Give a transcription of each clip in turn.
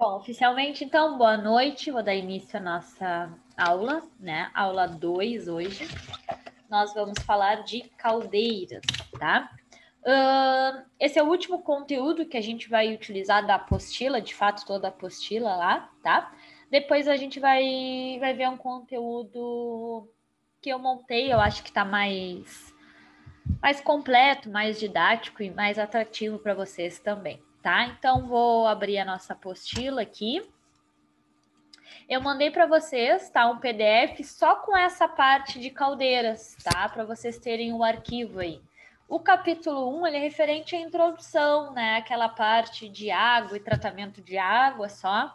Bom, oficialmente, então, boa noite. Vou dar início à nossa aula, né? Aula 2 hoje. Nós vamos falar de caldeiras, tá? Esse é o último conteúdo que a gente vai utilizar da apostila, de fato, toda a apostila lá, tá? Depois a gente vai ver um conteúdo que eu montei, eu acho que tá mais completo, mais didático e mais atrativo para vocês também, tá? Então, vou abrir a nossa apostila aqui. Eu mandei para vocês, tá, um PDF só com essa parte de caldeiras, tá? Para vocês terem o arquivo aí. O capítulo 1, ele é referente à introdução, né? Aquela parte de água e tratamento de água só.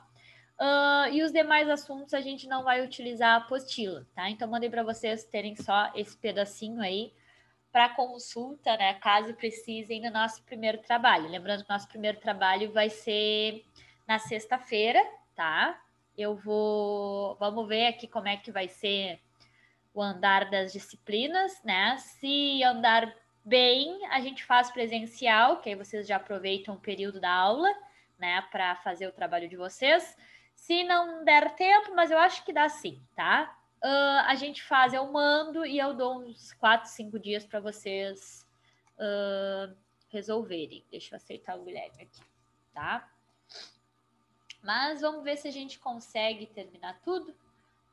E os demais assuntos a gente não vai utilizar a apostila, tá? Então, mandei para vocês terem só esse pedacinho aí para consulta, né? Caso precisem do nosso primeiro trabalho. Lembrando que o nosso primeiro trabalho vai ser na sexta-feira, tá? Vamos ver aqui como é que vai ser o andar das disciplinas, né? Se andar bem, a gente faz presencial, que aí vocês já aproveitam o período da aula, né, para fazer o trabalho de vocês. Se não der tempo, mas eu acho que dá sim, tá? A gente faz, eu mando e eu dou uns 4, 5 dias para vocês resolverem. Deixa eu aceitar o Guilherme aqui, tá? Mas vamos ver se a gente consegue terminar tudo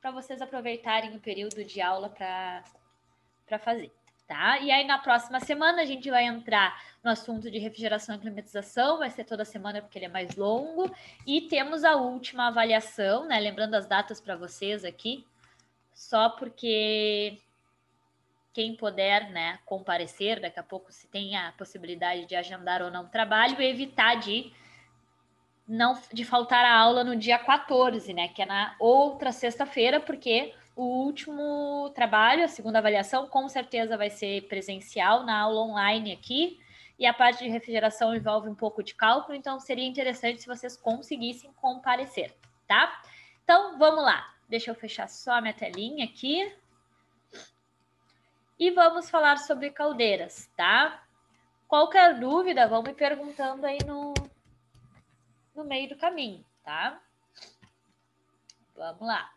para vocês aproveitarem o período de aula para fazer, tá? E aí na próxima semana a gente vai entrar no assunto de refrigeração e climatização, vai ser toda semana porque ele é mais longo, e temos a última avaliação, né? Lembrando as datas para vocês aqui, só porque quem puder, né, comparecer, daqui a pouco se tem a possibilidade de agendar ou não trabalho, e evitar de faltar a aula no dia 14, né, que é na outra sexta-feira, porque o último trabalho, a segunda avaliação, com certeza vai ser presencial na aula online aqui, e a parte de refrigeração envolve um pouco de cálculo, então seria interessante se vocês conseguissem comparecer, tá? Então, vamos lá. Deixa eu fechar só a minha telinha aqui. E vamos falar sobre caldeiras, tá? Qualquer dúvida, vão me perguntando aí no meio do caminho, tá? Vamos lá.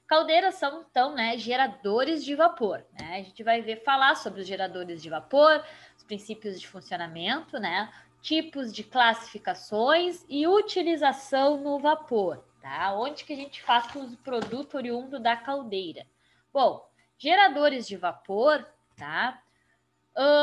Caldeiras são, então, né, geradores de vapor, né? A gente vai falar sobre os geradores de vapor, os princípios de funcionamento, né? Tipos de classificações e utilização no vapor, tá? Onde que a gente faz o produto oriundo da caldeira? Bom, geradores de vapor, tá?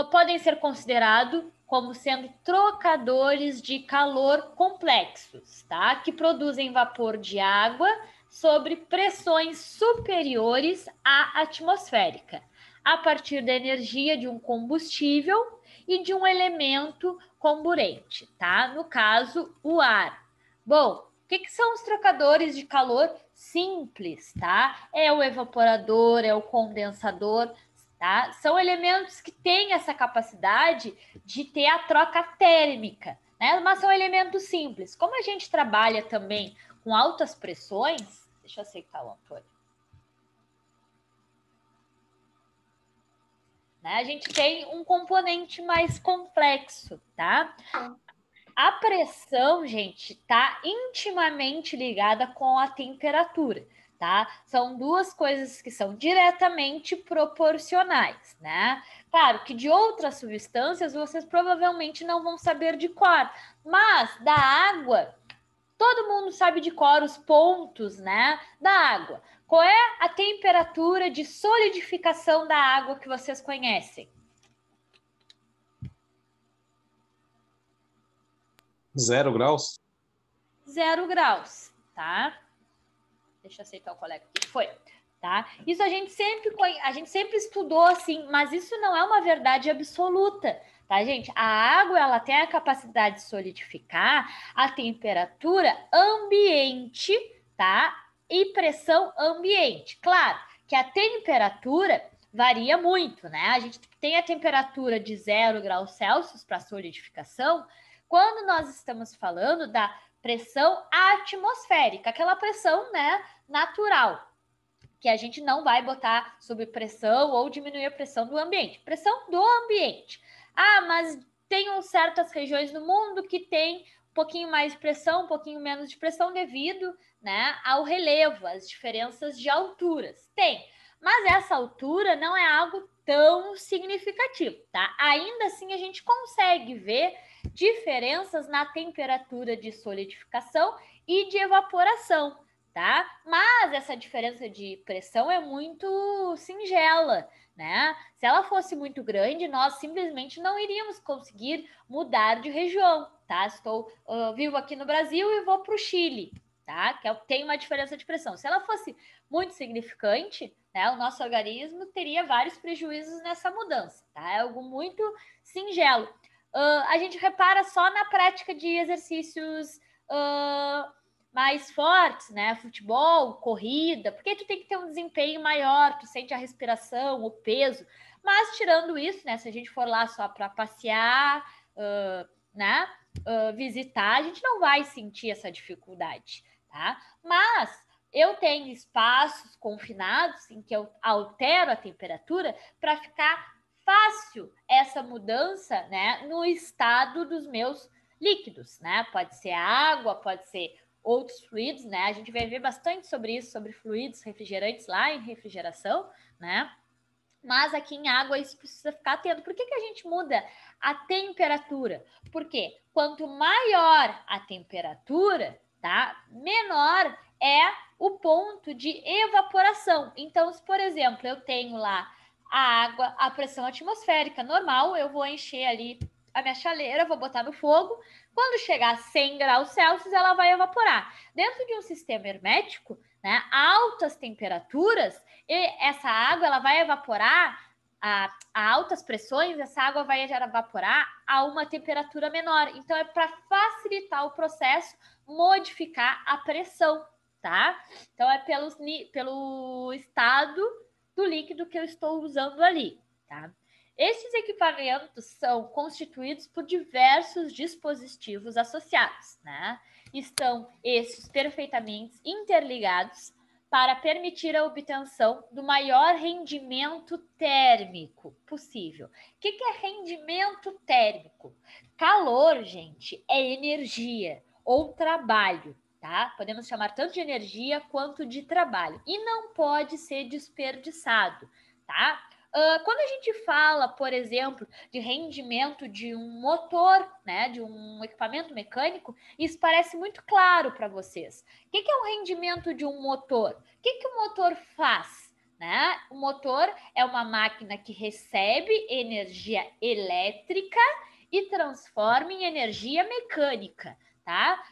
Podem ser considerados como sendo trocadores de calor complexos, tá? Que produzem vapor de água sobre pressões superiores à atmosférica, a partir da energia de um combustível e de um elemento comburente, tá? No caso, o ar. Bom, o que são os trocadores de calor simples, tá? É o evaporador, é o condensador, tá? São elementos que têm essa capacidade de ter a troca térmica, né? Mas são elementos simples. Como a gente trabalha também com altas pressões, deixa eu aceitar o Antônio. Né? A gente tem um componente mais complexo, tá? A pressão, gente, está intimamente ligada com a temperatura, tá? São duas coisas que são diretamente proporcionais, né? Claro que de outras substâncias vocês provavelmente não vão saber de cor, mas da água, todo mundo sabe de cor os pontos, né, da água. Qual é a temperatura de solidificação da água que vocês conhecem? 0 graus? 0 graus, tá? Deixa eu aceitar o colega aqui. Foi, tá? Isso a gente sempre estudou assim, mas isso não é uma verdade absoluta, tá, gente? A água, ela tem a capacidade de solidificar a temperatura ambiente, tá? E pressão ambiente. Claro que a temperatura varia muito, né? A gente tem a temperatura de 0 graus Celsius para solidificação, quando nós estamos falando da pressão atmosférica, aquela pressão, né, natural, que a gente não vai botar sob pressão ou diminuir a pressão do ambiente. Pressão do ambiente. Ah, mas tem certas regiões no mundo que tem pouquinho mais de pressão, um pouquinho menos de pressão devido, né, ao relevo, às diferenças de alturas. Tem, mas essa altura não é algo tão significativo, tá? Ainda assim, a gente consegue ver diferenças na temperatura de solidificação e de evaporação, tá? Mas essa diferença de pressão é muito singela, né? Se ela fosse muito grande, nós simplesmente não iríamos conseguir mudar de região, tá? Estou vivo aqui no Brasil e vou para o Chile, tá? Que tem uma diferença de pressão. Se ela fosse muito significante, né, o nosso organismo teria vários prejuízos nessa mudança, tá? É algo muito singelo. A gente repara só na prática de exercícios mais fortes, né? Futebol, corrida, porque tu tem que ter um desempenho maior, tu sente a respiração, o peso. Mas tirando isso, né? Se a gente for lá só para passear, né? Visitar, a gente não vai sentir essa dificuldade, tá? Mas eu tenho espaços confinados em que eu altero a temperatura para ficar fácil essa mudança, né, no estado dos meus líquidos, né? Pode ser água, pode ser outros fluidos, né? A gente vai ver bastante sobre isso, sobre fluidos refrigerantes lá em refrigeração, né? Mas aqui em água isso precisa ficar atento. Por que a gente muda a temperatura? Porque quanto maior a temperatura, tá? Menor é o ponto de evaporação. Então, se, por exemplo, eu tenho lá a água, a pressão atmosférica normal, eu vou encher ali a minha chaleira, vou botar no fogo. Quando chegar a 100 graus Celsius, ela vai evaporar. Dentro de um sistema hermético, né, altas temperaturas, e essa água ela vai evaporar a altas pressões, essa água vai evaporar a uma temperatura menor. Então, é para facilitar o processo, modificar a pressão, tá? Então, é pelo estado do líquido que eu estou usando ali, tá? Estes equipamentos são constituídos por diversos dispositivos associados, né? Estão estes perfeitamente interligados para permitir a obtenção do maior rendimento térmico possível. O que é rendimento térmico? Calor, gente, é energia ou trabalho, tá? Podemos chamar tanto de energia quanto de trabalho e não pode ser desperdiçado, tá? Quando a gente fala, por exemplo, de rendimento de um motor, né, de um equipamento mecânico, isso parece muito claro para vocês. O que é o rendimento de um motor? O que o motor faz? Né? O motor é uma máquina que recebe energia elétrica e transforma em energia mecânica, tá?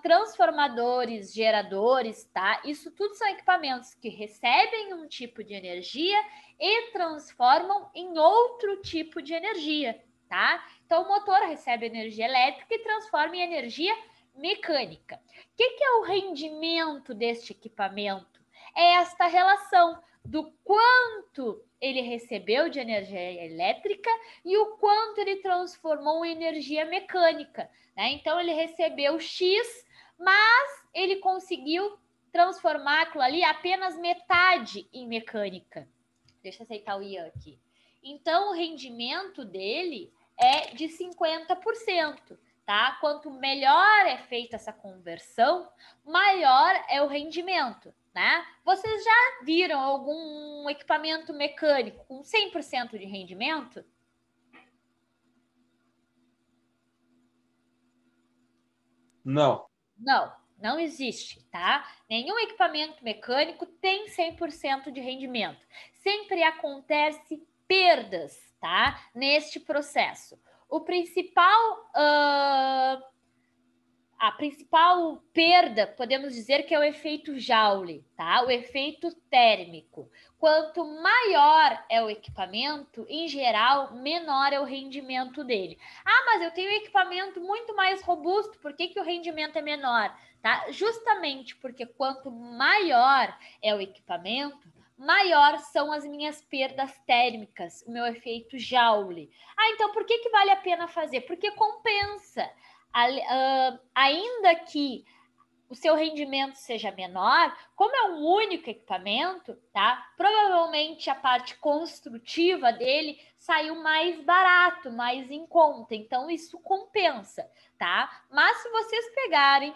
Transformadores, geradores, tá? Isso tudo são equipamentos que recebem um tipo de energia e transformam em outro tipo de energia, tá? Então, o motor recebe energia elétrica e transforma em energia mecânica. O que é o rendimento deste equipamento? É esta relação do quanto ele recebeu de energia elétrica e o quanto ele transformou em energia mecânica, né? Então, ele recebeu X, mas ele conseguiu transformar aquilo ali apenas metade em mecânica. Deixa eu aceitar o Ian aqui. Então, o rendimento dele é de 50%, tá? Quanto melhor é feita essa conversão, maior é o rendimento, né? Vocês já viram algum equipamento mecânico com 100% de rendimento? Não. Não, não existe, tá? Nenhum equipamento mecânico tem 100% de rendimento. Sempre acontece perdas, tá? Neste processo. A principal perda, podemos dizer que é o efeito Joule, tá? O efeito térmico. Quanto maior é o equipamento, em geral, menor é o rendimento dele. Ah, mas eu tenho um equipamento muito mais robusto, por que o rendimento é menor? Tá? Justamente porque quanto maior é o equipamento, maior são as minhas perdas térmicas, o meu efeito Joule. Ah, então por que vale a pena fazer? Porque compensa. Ainda que o seu rendimento seja menor, como é um único equipamento, tá? Provavelmente a parte construtiva dele saiu mais barato, mais em conta, então isso compensa, tá? Mas se vocês pegarem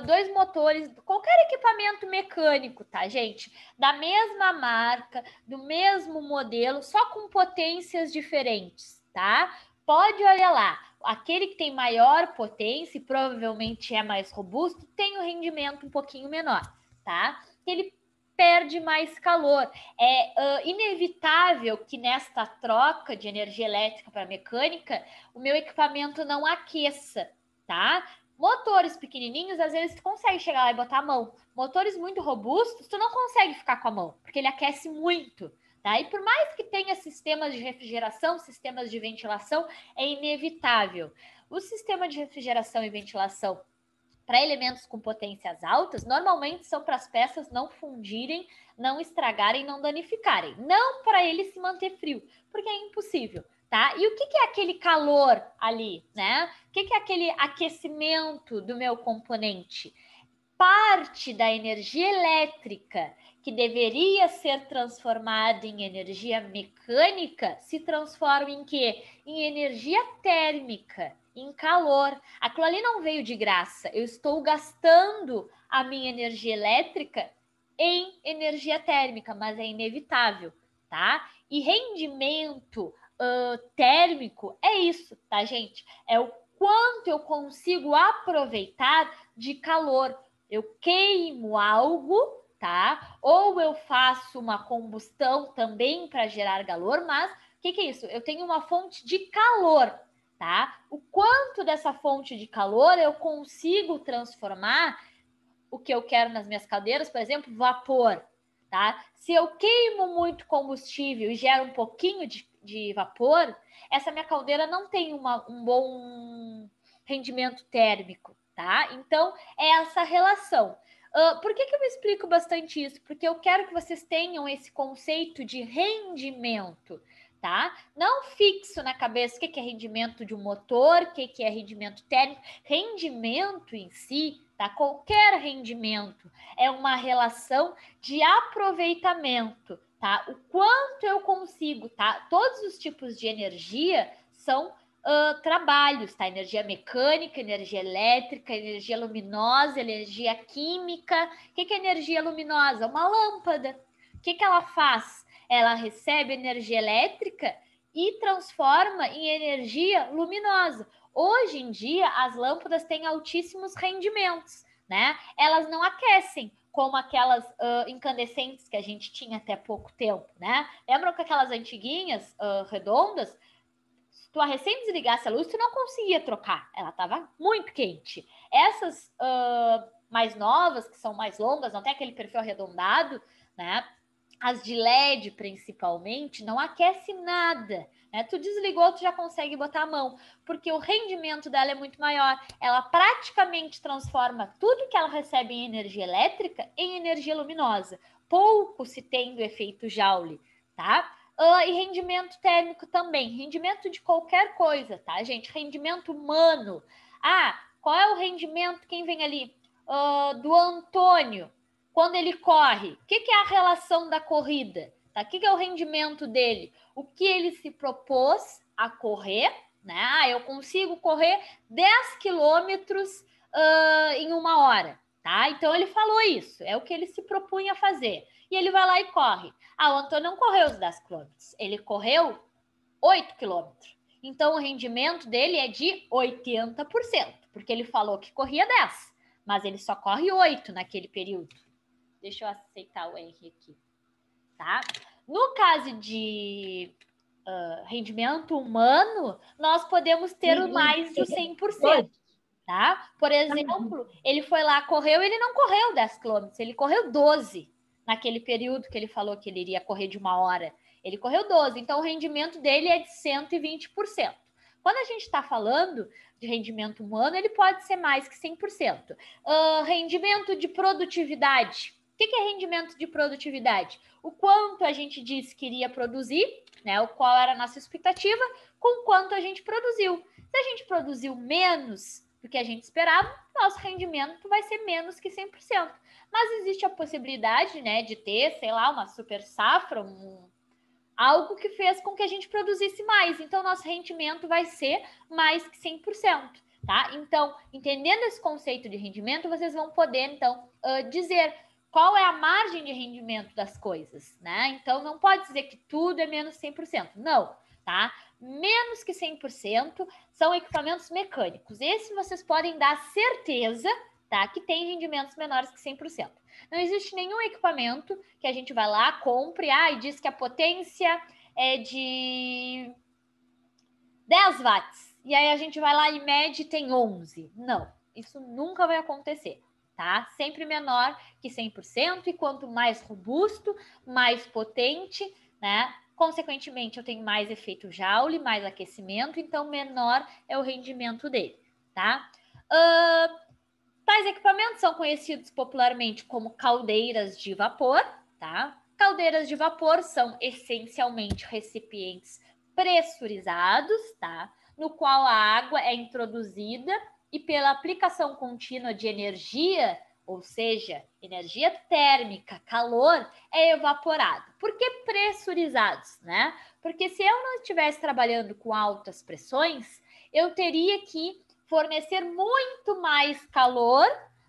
dois motores, qualquer equipamento mecânico, tá, gente? Da mesma marca, do mesmo modelo, só com potências diferentes, tá? Pode olhar lá. Aquele que tem maior potência e provavelmente é mais robusto, tem um rendimento um pouquinho menor, tá? Ele perde mais calor. É inevitável que nesta troca de energia elétrica para mecânica, o meu equipamento não aqueça, tá? Motores pequenininhos, às vezes tu consegue chegar lá e botar a mão. Motores muito robustos, tu não consegue ficar com a mão, porque ele aquece muito, tá? E por mais que tenha sistemas de refrigeração, sistemas de ventilação, é inevitável. O sistema de refrigeração e ventilação para elementos com potências altas, normalmente são para as peças não fundirem, não estragarem, não danificarem. Não para ele se manter frio, porque é impossível, tá? E o que é aquele calor ali, né? O que é aquele aquecimento do meu componente? Parte da energia elétrica que deveria ser transformada em energia mecânica se transforma em quê? Em energia térmica, em calor. Aquilo ali não veio de graça. Eu estou gastando a minha energia elétrica em energia térmica, mas é inevitável, tá? E rendimento térmico é isso, tá, gente? É o quanto eu consigo aproveitar de calor. Eu queimo algo, tá? Ou eu faço uma combustão também para gerar calor, mas o que é isso? Eu tenho uma fonte de calor, tá? O quanto dessa fonte de calor eu consigo transformar o que eu quero nas minhas caldeiras, por exemplo, vapor, tá? Se eu queimo muito combustível e gero um pouquinho de vapor, essa minha caldeira não tem um bom rendimento térmico, tá? Então, é essa relação. Por que eu explico bastante isso? Porque eu quero que vocês tenham esse conceito de rendimento, tá? Não fixo na cabeça o que é rendimento de um motor, o que é rendimento térmico. Rendimento em si, tá? Qualquer rendimento é uma relação de aproveitamento, tá? O quanto eu consigo, tá? Todos os tipos de energia são trabalhos, tá? Energia mecânica, energia elétrica, energia luminosa, energia química. O que é energia luminosa? Uma lâmpada. O que ela faz? Ela recebe energia elétrica e transforma em energia luminosa. Hoje em dia, as lâmpadas têm altíssimos rendimentos, né? Elas não aquecem como aquelas incandescentes que a gente tinha até pouco tempo, né? Lembram que aquelas antiguinhas redondas, se tu recém desligasse a luz, tu não conseguia trocar. Ela estava muito quente. Essas mais novas, que são mais longas, não tem aquele perfil arredondado, né? As de LED, principalmente, não aquece nada, né? Tu desligou, tu já consegue botar a mão, porque o rendimento dela é muito maior. Ela praticamente transforma tudo que ela recebe em energia elétrica em energia luminosa. Pouco se tem do efeito Joule, tá? E rendimento térmico também, rendimento de qualquer coisa, tá, gente? Rendimento humano. Qual é o rendimento? Quem vem ali? Do Antônio, quando ele corre. O que é a relação da corrida? Tá? O que é o rendimento dele? O que ele se propôs a correr, né? Eu consigo correr 10 quilômetros em 1 hora, tá? Então ele falou isso, é o que ele se propunha a fazer. E ele vai lá e corre. O Antônio não correu os 10 quilômetros, ele correu 8 quilômetros. Então, o rendimento dele é de 80%, porque ele falou que corria 10, mas ele só corre 8 naquele período. Deixa eu aceitar o R aqui, tá? No caso de rendimento humano, nós podemos ter mais de 100%, tá? Por exemplo, ele foi lá, correu, ele não correu 10 quilômetros, ele correu 12 naquele período que ele falou que ele iria correr de 1 hora. Ele correu 12, então o rendimento dele é de 120%. Quando a gente está falando de rendimento humano, ele pode ser mais que 100%. Rendimento de produtividade. O que é rendimento de produtividade? O quanto a gente disse que iria produzir, né? Qual era a nossa expectativa, com quanto a gente produziu. Se a gente produziu menos do que a gente esperava, nosso rendimento vai ser menos que 100%. Mas existe a possibilidade, né, de ter, sei lá, uma super safra, algo que fez com que a gente produzisse mais. Então, nosso rendimento vai ser mais que 100%, tá? Então, entendendo esse conceito de rendimento, vocês vão poder, então, dizer qual é a margem de rendimento das coisas, né? Então, não pode dizer que tudo é menos 100%. Não, tá? Menos que 100% são equipamentos mecânicos. Esses vocês podem dar certeza, tá? Que tem rendimentos menores que 100%. Não existe nenhum equipamento que a gente vai lá, compre, e diz que a potência é de 10 watts. E aí a gente vai lá e mede e tem 11. Não, isso nunca vai acontecer, tá? Sempre menor que 100%, e quanto mais robusto, mais potente, né? Consequentemente, eu tenho mais efeito Joule, mais aquecimento, então menor é o rendimento dele, tá? Tais equipamentos são conhecidos popularmente como caldeiras de vapor, tá? Caldeiras de vapor são essencialmente recipientes pressurizados, tá? No qual a água é introduzida e pela aplicação contínua de energia, ou seja, energia térmica, calor, é evaporado. Por que pressurizados, né? Porque se eu não estivesse trabalhando com altas pressões, eu teria que fornecer muito mais calor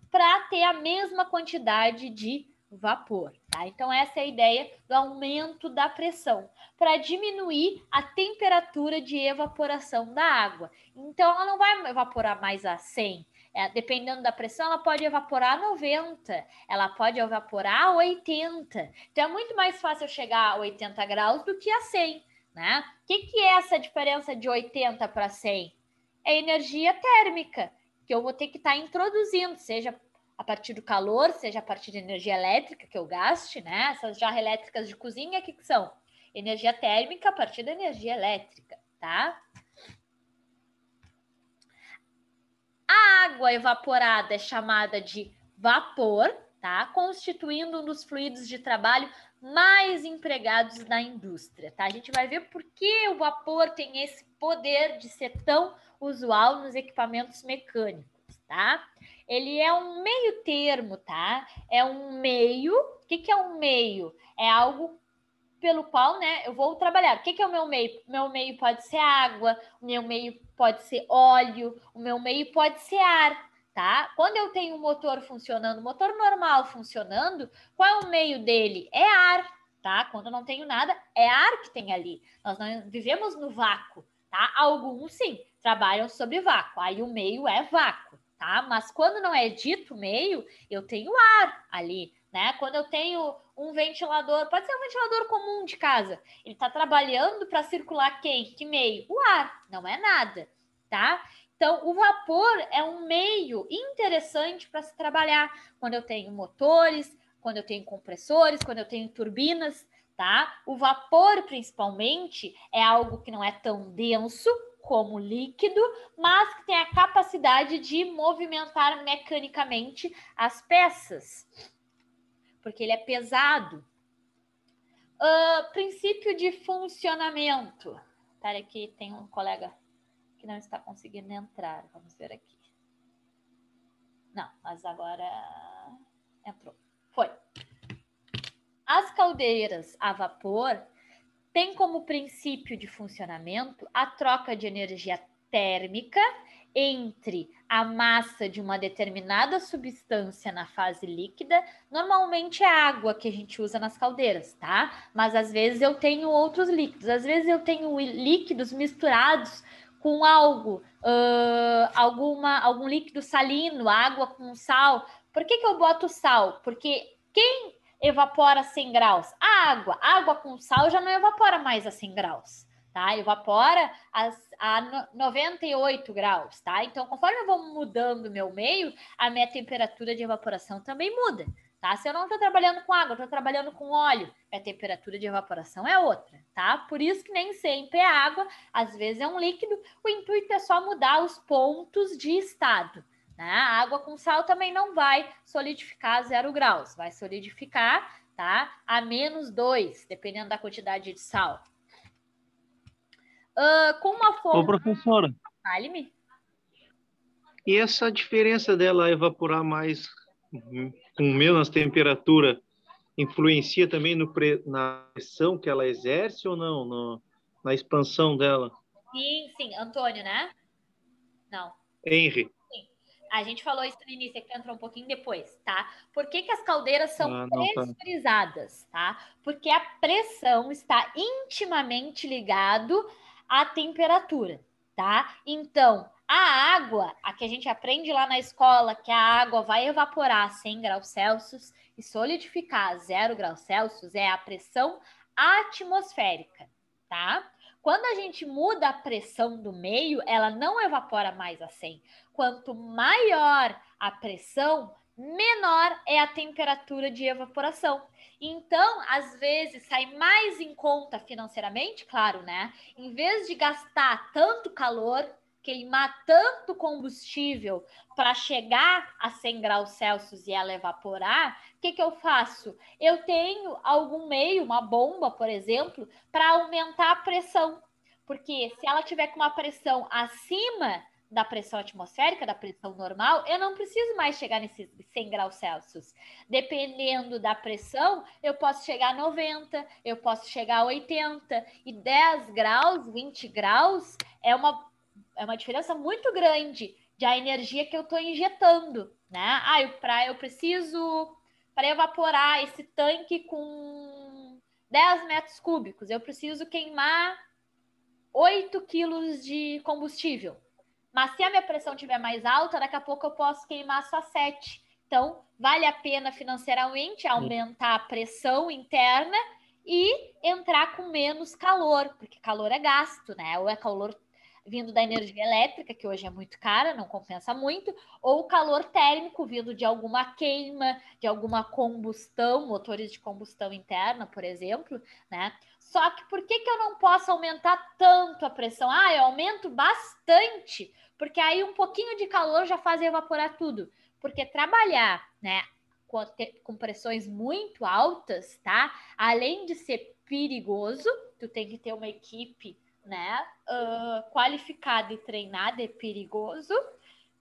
para ter a mesma quantidade de vapor, tá? Então, essa é a ideia do aumento da pressão, para diminuir a temperatura de evaporação da água. Então, ela não vai evaporar mais a 100. Dependendo da pressão, ela pode evaporar a 90, ela pode evaporar a 80. Então, é muito mais fácil chegar a 80 graus do que a 100, né? O que é essa diferença de 80 para 100? É energia térmica, que eu vou ter que estar introduzindo, seja a partir do calor, seja a partir de energia elétrica que eu gaste, né? Essas jarras elétricas de cozinha, o que são? Energia térmica a partir da energia elétrica, tá? A água evaporada é chamada de vapor, tá? Constituindo um dos fluidos de trabalho mais empregados na indústria, tá? A gente vai ver por que o vapor tem esse poder de ser tão usual nos equipamentos mecânicos, tá? Ele é um meio termo, tá? É um meio. O que é um meio? É algo pelo qual, né, eu vou trabalhar. O que é o meu meio? O meu meio pode ser água, o meu meio pode ser óleo, o meu meio pode ser ar, tá? Quando eu tenho um motor funcionando, motor normal funcionando, qual é o meio dele? É ar, tá? Quando eu não tenho nada, é ar que tem ali. Nós não vivemos no vácuo, tá? Alguns, sim, trabalham sobre vácuo, aí o meio é vácuo, tá? Mas quando não é dito meio, eu tenho ar ali, né? Quando eu tenho um ventilador, pode ser um ventilador comum de casa, ele está trabalhando para circular quem? Que meio? O ar, não é nada, tá? Então, o vapor é um meio interessante para se trabalhar quando eu tenho motores, quando eu tenho compressores, quando eu tenho turbinas, tá? O vapor, principalmente, é algo que não é tão denso como líquido, mas que tem a capacidade de movimentar mecanicamente as peças, porque ele é pesado. Princípio de funcionamento. Espera aqui, tem um colega que não está conseguindo entrar. Vamos ver aqui. Não, mas agora entrou. Foi. As caldeiras a vapor têm como princípio de funcionamento a troca de energia térmica entre a massa de uma determinada substância na fase líquida. Normalmente é água que a gente usa nas caldeiras, tá? Mas às vezes eu tenho outros líquidos. Às vezes eu tenho líquidos misturados com algo, algum líquido salino, água com sal. Por que eu boto sal? Porque quem evapora 100 graus? A água com sal já não evapora mais a 100 graus, tá? Evapora a 98 graus, tá? Então, conforme eu vou mudando o meu meio, a minha temperatura de evaporação também muda, tá? Se eu não estou trabalhando com água, estou trabalhando com óleo, a temperatura de evaporação é outra, tá? Por isso que nem sempre é água, às vezes é um líquido, o intuito é só mudar os pontos de estado. A água com sal também não vai solidificar a 0 graus, vai solidificar, tá? A -2, dependendo da quantidade de sal. Com uma fonte... Ô, professora. Fale-me. E essa diferença dela evaporar mais com menos temperatura influencia também na pressão que ela exerce ou não, na expansão dela? Sim, Antônio, né? Não. Henry. Sim. A gente falou isso no início, que entrou um pouquinho depois, tá? Por que as caldeiras são Não, tá. pressurizadas, tá? Porque a pressão está intimamente ligado à temperatura, tá? Então, a água, a que a gente aprende lá na escola, que a água vai evaporar a 100 graus Celsius e solidificar a 0 graus Celsius, é a pressão atmosférica, tá? Quando a gente muda a pressão do meio, ela não evapora mais a 100. Quanto maior a pressão, menor é a temperatura de evaporação. Então, às vezes, sai mais em conta financeiramente, claro, né? Em vez de gastar tanto calor, queimar tanto combustível para chegar a 100 graus Celsius e ela evaporar, o que eu faço? Eu tenho algum meio, uma bomba, por exemplo, para aumentar a pressão. Porque se ela tiver com uma pressão acima da pressão atmosférica, da pressão normal, eu não preciso mais chegar nesses 100 graus Celsius. Dependendo da pressão, eu posso chegar a 90, eu posso chegar a 80, e 10 graus, 20 graus é uma diferença muito grande da energia que eu estou injetando, né? Eu preciso, para evaporar esse tanque com 10 metros cúbicos, eu preciso queimar 8 quilos de combustível. Mas se a minha pressão estiver mais alta, daqui a pouco eu posso queimar só 7. Então, vale a pena financeiramente aumentar a pressão interna e entrar com menos calor, porque calor é gasto, né? Ou é calor vindo da energia elétrica, que hoje é muito cara, não compensa muito, ou calor térmico vindo de alguma queima, de alguma combustão, motores de combustão interna, por exemplo, né? Só que por que eu não posso aumentar tanto a pressão? Eu aumento bastante, porque aí um pouquinho de calor já faz evaporar tudo. Porque trabalhar, né, com pressões muito altas, tá? Além de ser perigoso, tu tem que ter uma equipe, né, qualificada e treinada, é perigoso.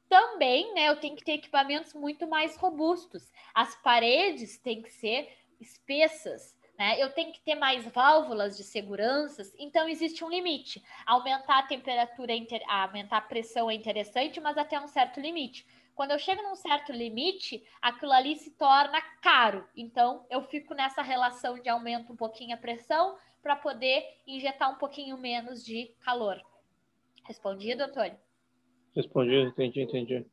Também, né, eu tenho que ter equipamentos muito mais robustos. As paredes têm que ser espessas, né? Eu tenho que ter mais válvulas de segurança. Então, existe um limite. Aumentar a temperatura, aumentar a pressão é interessante, mas até um certo limite. Quando eu chego num certo limite, aquilo ali se torna caro. Então, eu fico nessa relação de aumento um pouquinho a pressão para poder injetar um pouquinho menos de calor. Respondido, Antônio? Respondi, entendi.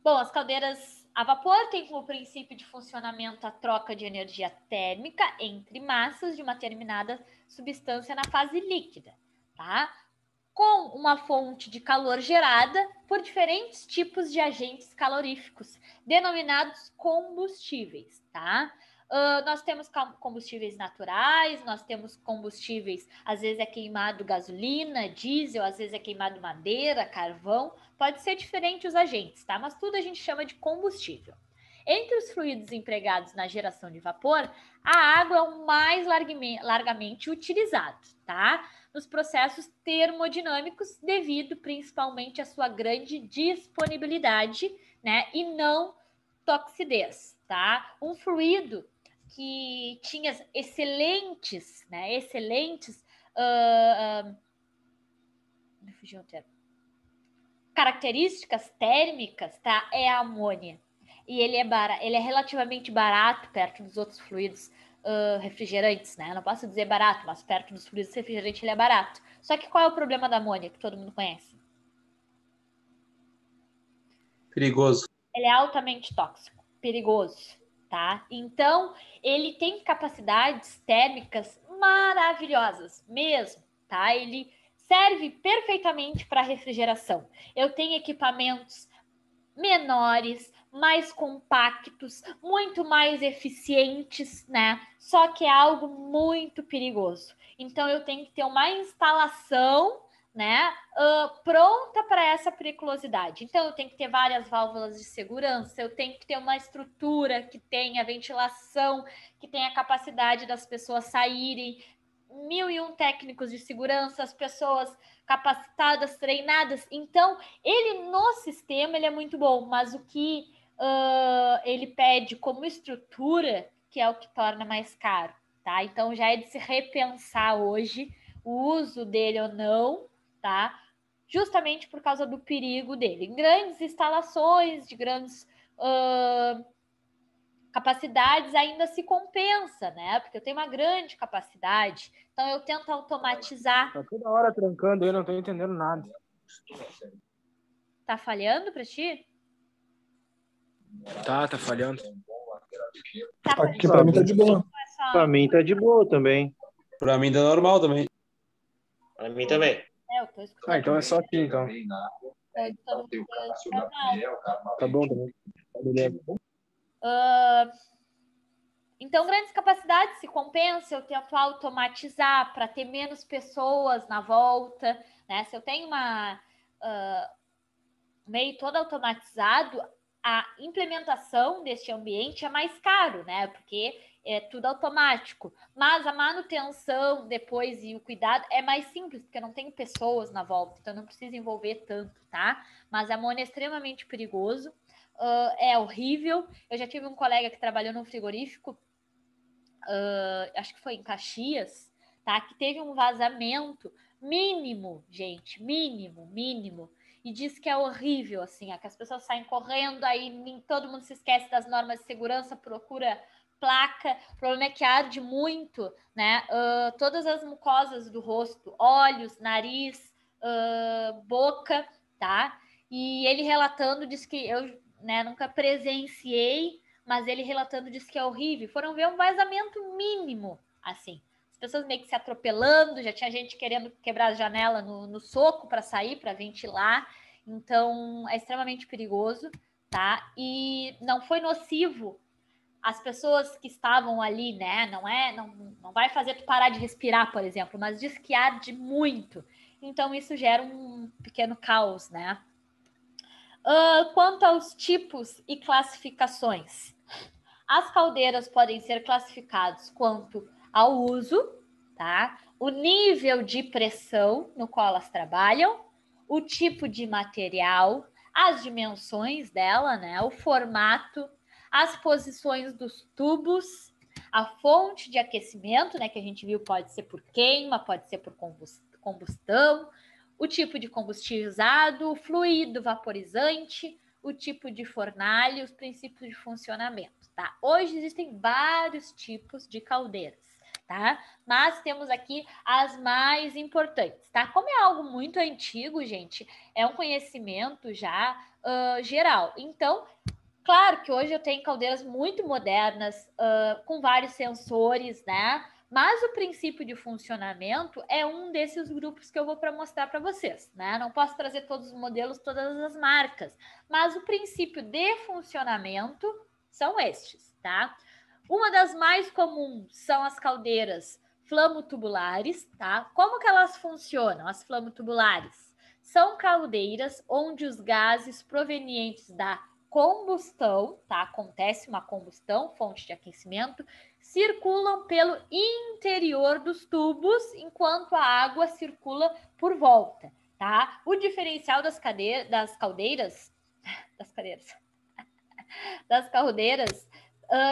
Bom, as caldeiras a vapor têm como princípio de funcionamento a troca de energia térmica entre massas de uma determinada substância na fase líquida, tá? Com uma fonte de calor gerada por diferentes tipos de agentes caloríficos, denominados combustíveis, tá? Nós temos combustíveis naturais, nós temos combustíveis, às vezes é queimado gasolina, diesel, às vezes é queimado madeira, carvão, pode ser diferente os agentes, tá? Mas tudo a gente chama de combustível. Entre os fluidos empregados na geração de vapor, a água é o mais largamente utilizado, tá? Nos processos termodinâmicos, devido principalmente à sua grande disponibilidade, né? E não toxidez, tá? Um fluido que tinha excelentes, né? Me fugiu o termo. Características térmicas, tá? É a amônia. E ele é relativamente barato perto dos outros fluidos refrigerantes, né? Eu não posso dizer barato, mas perto dos fluidos refrigerantes ele é barato. Só que qual é o problema da amônia, que todo mundo conhece? Perigoso. Ele é altamente tóxico, perigoso, tá? Então, ele tem capacidades térmicas maravilhosas, mesmo, tá? Ele serve perfeitamente para refrigeração. Eu tenho equipamentos menores, mais compactos, muito mais eficientes, né? Só que é algo muito perigoso. Então eu tenho que ter uma instalação, né, pronta para essa periculosidade. Então eu tenho que ter várias válvulas de segurança, eu tenho que ter uma estrutura que tenha ventilação, que tenha capacidade das pessoas saírem 1.001 técnicos de segurança, as pessoas capacitadas, treinadas. Então, ele no sistema ele é muito bom, mas o que ele pede como estrutura, que é o que torna mais caro, tá? Então, já é de se repensar hoje o uso dele ou não, tá? Justamente por causa do perigo dele. Em grandes instalações, de grandes capacidades, ainda se compensa, né? Porque eu tenho uma grande capacidade, então eu tento automatizar. Tá toda hora trancando, eu não tô entendendo nada. Tá falhando para ti? Tá falhando. Tá falhando. Aqui pra mim tá de boa. Para mim tá de boa também. Pra mim tá normal também. Para mim também. Eu tô escutando. Então é só aqui, então. Tá bom também. Tá beleza. Então, grandes capacidades se compensa, eu tento automatizar para ter menos pessoas na volta, né? Se eu tenho uma meio todo automatizado, a implementação deste ambiente é mais caro, né? Porque é tudo automático. Mas a manutenção depois e o cuidado é mais simples, porque eu não tenho pessoas na volta, então não preciso envolver tanto, tá? Mas amônia é extremamente perigoso, é horrível. Eu já tive um colega que trabalhou num frigorífico, acho que foi em Caxias, tá? Que teve um vazamento mínimo, gente, mínimo. E diz que é horrível, assim, que as pessoas saem correndo, aí todo mundo se esquece das normas de segurança, procura placa. O problema é que arde muito, né? Todas as mucosas do rosto, olhos, nariz, boca, tá? E ele relatando, diz que eu, né, nunca presenciei, mas ele relatando diz que é horrível. Foram ver um vazamento mínimo, assim. As pessoas meio que se atropelando, já tinha gente querendo quebrar a janela no soco para sair, para ventilar. Então, é extremamente perigoso, tá? E não foi nocivo as pessoas que estavam ali, né? Não vai fazer tu parar de respirar, por exemplo, mas diz que arde muito. Então, isso gera um pequeno caos, né? Quanto aos tipos e classificações, as caldeiras podem ser classificadas quanto ao uso, tá? O nível de pressão no qual elas trabalham, o tipo de material, as dimensões dela, né? O formato, as posições dos tubos, a fonte de aquecimento, né? Que a gente viu pode ser por queima, pode ser por combustão, o tipo de combustível usado, o fluido vaporizante, o tipo de fornalha, os princípios de funcionamento, tá? Hoje existem vários tipos de caldeiras, tá? Mas temos aqui as mais importantes, tá? Como é algo muito antigo, gente, é um conhecimento já geral. Então, claro que hoje eu tenho caldeiras muito modernas, com vários sensores, né? Mas o princípio de funcionamento é um desses grupos que eu vou mostrar para vocês, né? Não posso trazer todos os modelos, todas as marcas, mas o princípio de funcionamento são estes, tá? Uma das mais comuns são as caldeiras flamotubulares, tá? Como que elas funcionam, as flamotubulares? São caldeiras onde os gases provenientes da combustão, tá? Acontece uma combustão, fonte de aquecimento, circulam pelo interior dos tubos, enquanto a água circula por volta, tá? O diferencial das caldeiras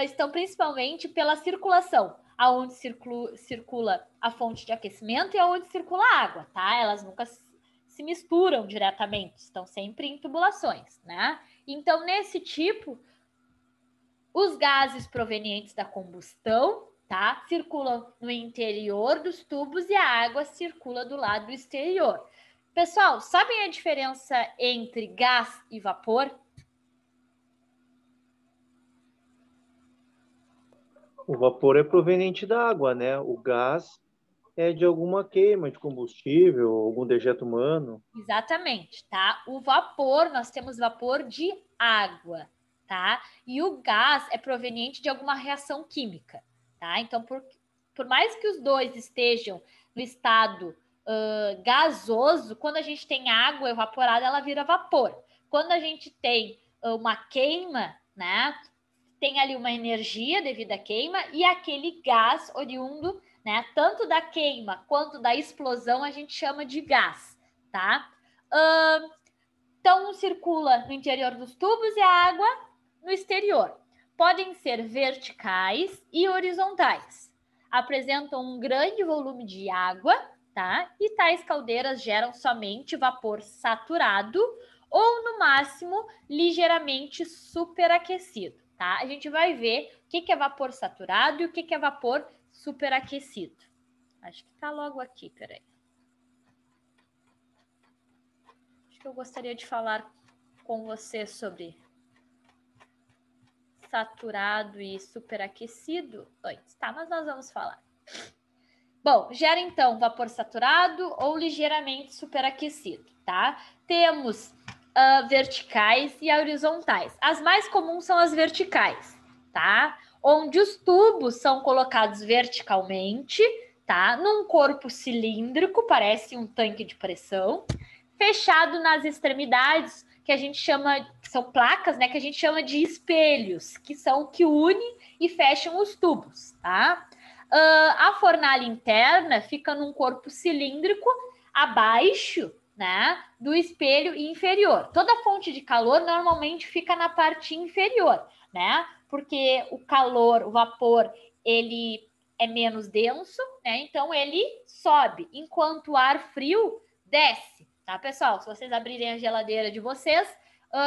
estão principalmente pela circulação, aonde circula a fonte de aquecimento e aonde circula a água, tá? Elas nunca se misturam diretamente, estão sempre em tubulações, né? Então, nesse tipo, os gases provenientes da combustão, tá? Circulam no interior dos tubos e a água circula do lado exterior. Pessoal, sabem a diferença entre gás e vapor? O vapor é proveniente da água, né? O gás é de alguma queima de combustível, algum dejeto humano. Exatamente, tá? O vapor, nós temos vapor de água, tá? E o gás é proveniente de alguma reação química, tá? Então, por mais que os dois estejam no estado gasoso, quando a gente tem água evaporada, ela vira vapor. Quando a gente tem uma queima, né? Tem ali uma energia devido à queima e aquele gás oriundo, né? Tanto da queima quanto da explosão a gente chama de gás, tá? Então, circula no interior dos tubos e a água no exterior. Podem ser verticais e horizontais. Apresentam um grande volume de água, tá? E tais caldeiras geram somente vapor saturado ou, no máximo, ligeiramente superaquecido, tá? A gente vai ver o que é vapor saturado e o que é vapor superaquecido. Acho que tá logo aqui, peraí. Acho que eu gostaria de falar com você sobre saturado e superaquecido antes, tá? Mas nós vamos falar. Bom, gera então vapor saturado ou ligeiramente superaquecido, tá? Temos verticais e horizontais. As mais comuns são as verticais, tá? Onde os tubos são colocados verticalmente, tá? Num corpo cilíndrico, parece um tanque de pressão, fechado nas extremidades, que a gente chama, que são placas, né? Que a gente chama de espelhos, que são o que unem e fecham os tubos, tá? A fornalha interna fica num corpo cilíndrico abaixo, né, do espelho inferior. Toda fonte de calor normalmente fica na parte inferior, né? Porque o calor, o vapor, ele é menos denso, né? Então ele sobe, enquanto o ar frio desce, tá, pessoal? Se vocês abrirem a geladeira de vocês,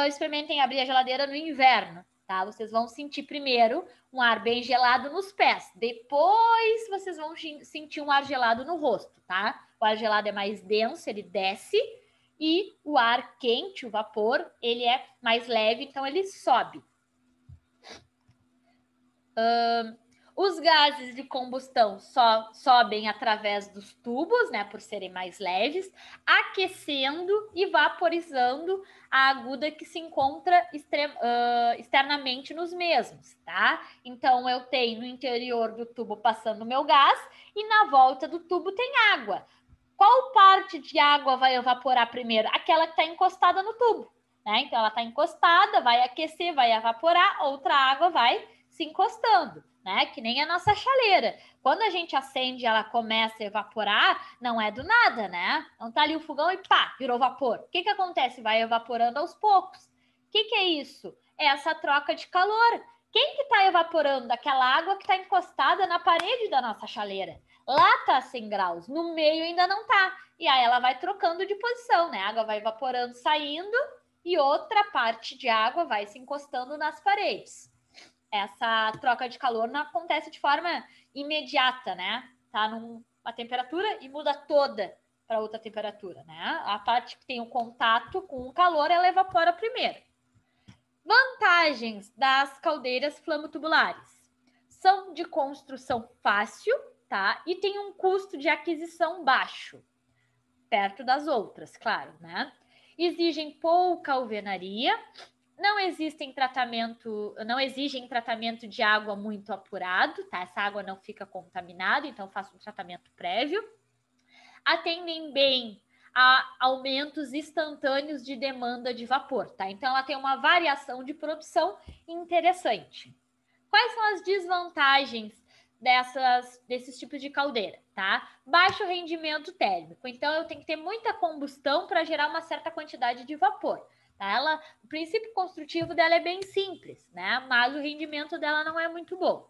experimentem abrir a geladeira no inverno, tá? Vocês vão sentir primeiro um ar bem gelado nos pés, depois vocês vão sentir um ar gelado no rosto, tá? O ar gelado é mais denso, ele desce, e o ar quente, o vapor, ele é mais leve, então ele sobe. Os gases de combustão só sobem através dos tubos, né, por serem mais leves, aquecendo e vaporizando a aguda que se encontra externamente nos mesmos, tá? Então, eu tenho no interior do tubo passando o meu gás e na volta do tubo tem água. Qual parte de água vai evaporar primeiro? Aquela que está encostada no tubo, né? Então, ela está encostada, vai aquecer, vai evaporar, outra água vai se encostando, né? Que nem a nossa chaleira. Quando a gente acende, ela começa a evaporar, não é do nada, né? Não tá ali o fogão e pá, virou vapor. O que acontece? Vai evaporando aos poucos. O que é isso? É essa troca de calor. Quem que tá evaporando? Aquela água que tá encostada na parede da nossa chaleira. Lá tá 100 graus, no meio ainda não tá. E aí ela vai trocando de posição, né? A água vai evaporando, saindo, e outra parte de água vai se encostando nas paredes. Essa troca de calor não acontece de forma imediata, né? Tá numa temperatura e muda toda para outra temperatura, né? A parte que tem o contato com o calor, ela evapora primeiro. Vantagens das caldeiras flamotubulares. São de construção fácil, tá? E tem um custo de aquisição baixo, perto das outras, claro, né? Exigem pouca alvenaria, não exigem tratamento de água muito apurado, tá? Essa água não fica contaminada, então faço um tratamento prévio. Atendem bem a aumentos instantâneos de demanda de vapor, tá? Então ela tem uma variação de produção interessante. Quais são as desvantagens desses tipos de caldeira, tá? Baixo rendimento térmico. Então eu tenho que ter muita combustão para gerar uma certa quantidade de vapor. O princípio construtivo dela é bem simples, né? Mas o rendimento dela não é muito bom.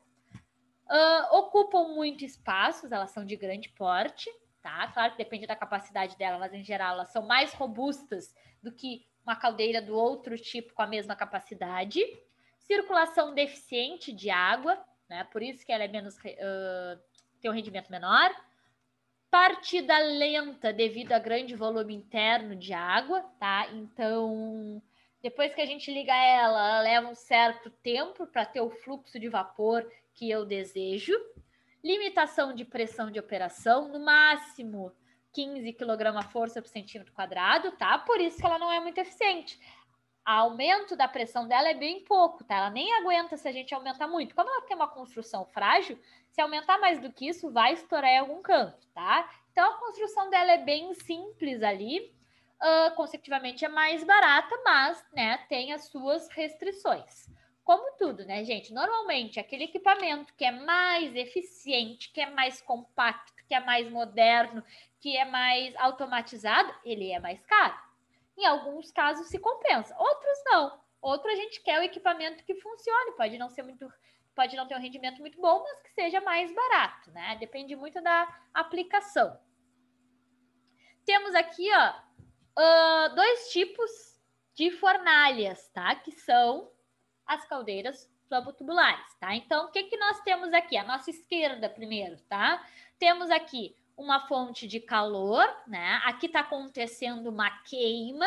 Ocupam muito espaços, elas são de grande porte, tá? Claro que depende da capacidade dela, mas em geral elas são mais robustas do que uma caldeira do outro tipo com a mesma capacidade. Circulação deficiente de água, né? Por isso que ela é tem um rendimento menor. Partida lenta devido a grande volume interno de água, tá? Então, depois que a gente liga ela leva um certo tempo para ter o fluxo de vapor que eu desejo. Limitação de pressão de operação, no máximo 15 kg/força por centímetro quadrado, tá? Por isso que ela não é muito eficiente. O aumento da pressão dela é bem pouco, tá? Ela nem aguenta se a gente aumentar muito. Como ela tem uma construção frágil, se aumentar mais do que isso, vai estourar em algum canto, tá? Então, a construção dela é bem simples ali. Consecutivamente, é mais barata, mas, né, tem as suas restrições. como tudo, né, gente? Normalmente, aquele equipamento que é mais eficiente, que é mais compacto, que é mais moderno, que é mais automatizado, ele é mais caro. Em alguns casos se compensa, outros não. Outro a gente quer o equipamento que funcione, pode não ter um rendimento muito bom, mas que seja mais barato, né? Depende muito da aplicação. Temos aqui, ó, 2 tipos de fornalhas, tá? Que são as caldeiras flambotubulares, tá? Então, o que que nós temos aqui? A nossa esquerda primeiro, tá? Temos aqui uma fonte de calor, né? Aqui está acontecendo uma queima.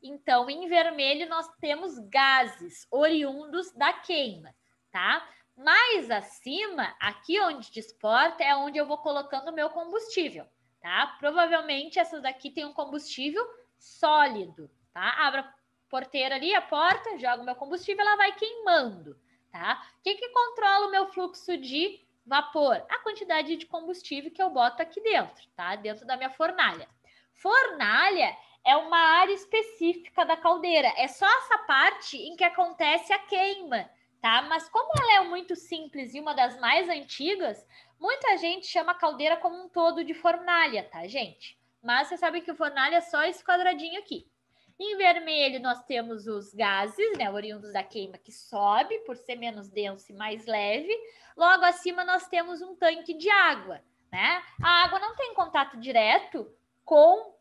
Então, em vermelho, nós temos gases oriundos da queima, tá? Mais acima, aqui onde desporta, é onde eu vou colocando o meu combustível, tá? Provavelmente essas daqui tem um combustível sólido, tá? Abra a porteira ali, a porta, jogo meu combustível, ela vai queimando, tá? O que que controla o meu fluxo de vapor? A quantidade de combustível que eu boto aqui dentro, tá? Dentro da minha fornalha. Fornalha é uma área específica da caldeira. É só essa parte em que acontece a queima, tá? Mas como ela é muito simples e uma das mais antigas, muita gente chama a caldeira como um todo de fornalha, tá, gente? Mas você sabe que fornalha é só esse quadradinho aqui. Em vermelho, nós temos os gases, né, oriundos da queima, que sobe por ser menos denso e mais leve. Logo acima, nós temos um tanque de água, né? A água não tem contato direto com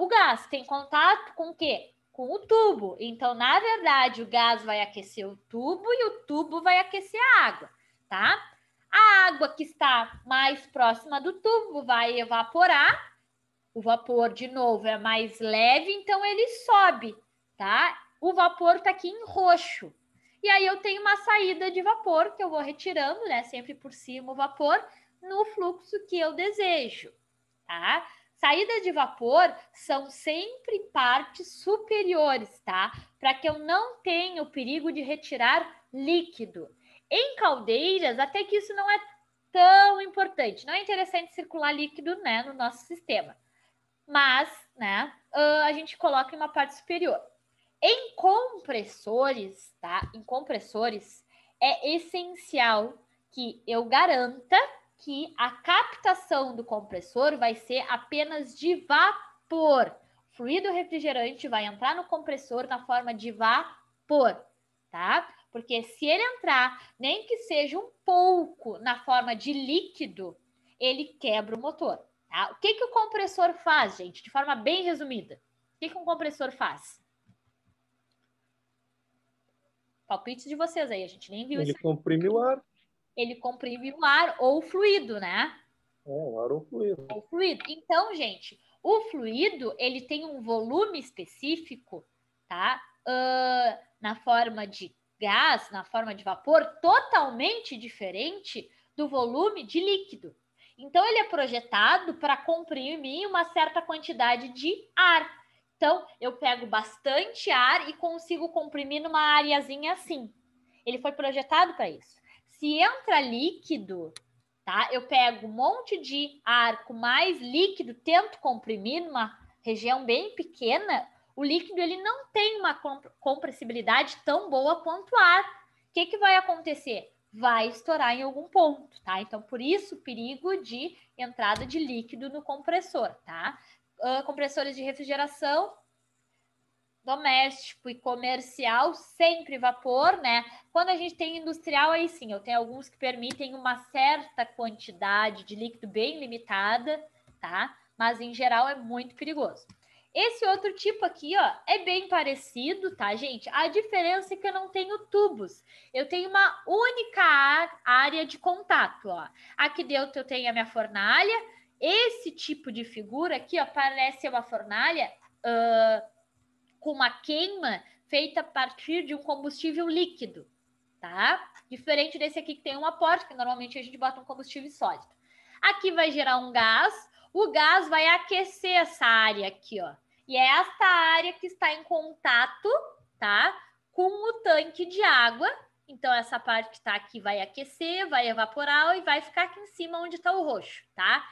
o gás, tem contato com o quê? Com o tubo. Então, na verdade, o gás vai aquecer o tubo e o tubo vai aquecer a água, tá? A água que está mais próxima do tubo vai evaporar. O vapor, de novo, é mais leve, então ele sobe, tá? O vapor está aqui em roxo. E aí eu tenho uma saída de vapor que eu vou retirando, né? Sempre por cima o vapor, no fluxo que eu desejo, tá? Saída de vapor são sempre partes superiores, tá? Para que eu não tenha o perigo de retirar líquido. Em caldeiras, até que isso não é tão importante. Não é interessante circular líquido, né, no nosso sistema. Mas, né, a gente coloca em uma parte superior. Em compressores, tá? Em compressores, é essencial que eu garanta que a captação do compressor vai ser apenas de vapor. O fluido refrigerante vai entrar no compressor na forma de vapor, tá? Porque se ele entrar, nem que seja um pouco na forma de líquido, ele quebra o motor. Tá? O que que o compressor faz, gente? De forma bem resumida. O que que um compressor faz? Palpite de vocês aí, a gente nem viu Ele isso. comprime o ar. Ele comprime o ar ou o fluido, né? O ar ou fluido. O fluido. Então, gente, o fluido, ele tem um volume específico, tá? Na forma de gás, na forma de vapor, totalmente diferente do volume de líquido. Então, ele é projetado para comprimir uma certa quantidade de ar. Então, eu pego bastante ar e consigo comprimir numa areazinha assim. Ele foi projetado para isso. Se entra líquido, tá? Eu pego um monte de ar com mais líquido, tento comprimir numa região bem pequena, o líquido ele não tem uma compressibilidade tão boa quanto o ar. O que que vai acontecer? Vai estourar em algum ponto, tá? Então, por isso, o perigo de entrada de líquido no compressor, tá? Compressores de refrigeração, doméstico e comercial, sempre vapor, né? Quando a gente tem industrial, aí sim, eu tenho alguns que permitem uma certa quantidade de líquido bem limitada, tá? Mas, em geral, é muito perigoso. Esse outro tipo aqui, ó, é bem parecido, tá, gente? A diferença é que eu não tenho tubos. Eu tenho uma única área de contato, ó. Aqui dentro eu tenho a minha fornalha. Esse tipo de figura aqui, ó, parece uma fornalha com uma queima feita a partir de um combustível líquido, tá? Diferente desse aqui que tem uma porta, que normalmente a gente bota um combustível sólido. Aqui vai gerar um gás, o gás vai aquecer essa área aqui, ó. E é esta área que está em contato, tá? Com o tanque de água. Então, essa parte que está aqui vai aquecer, vai evaporar e vai ficar aqui em cima onde está o roxo, tá?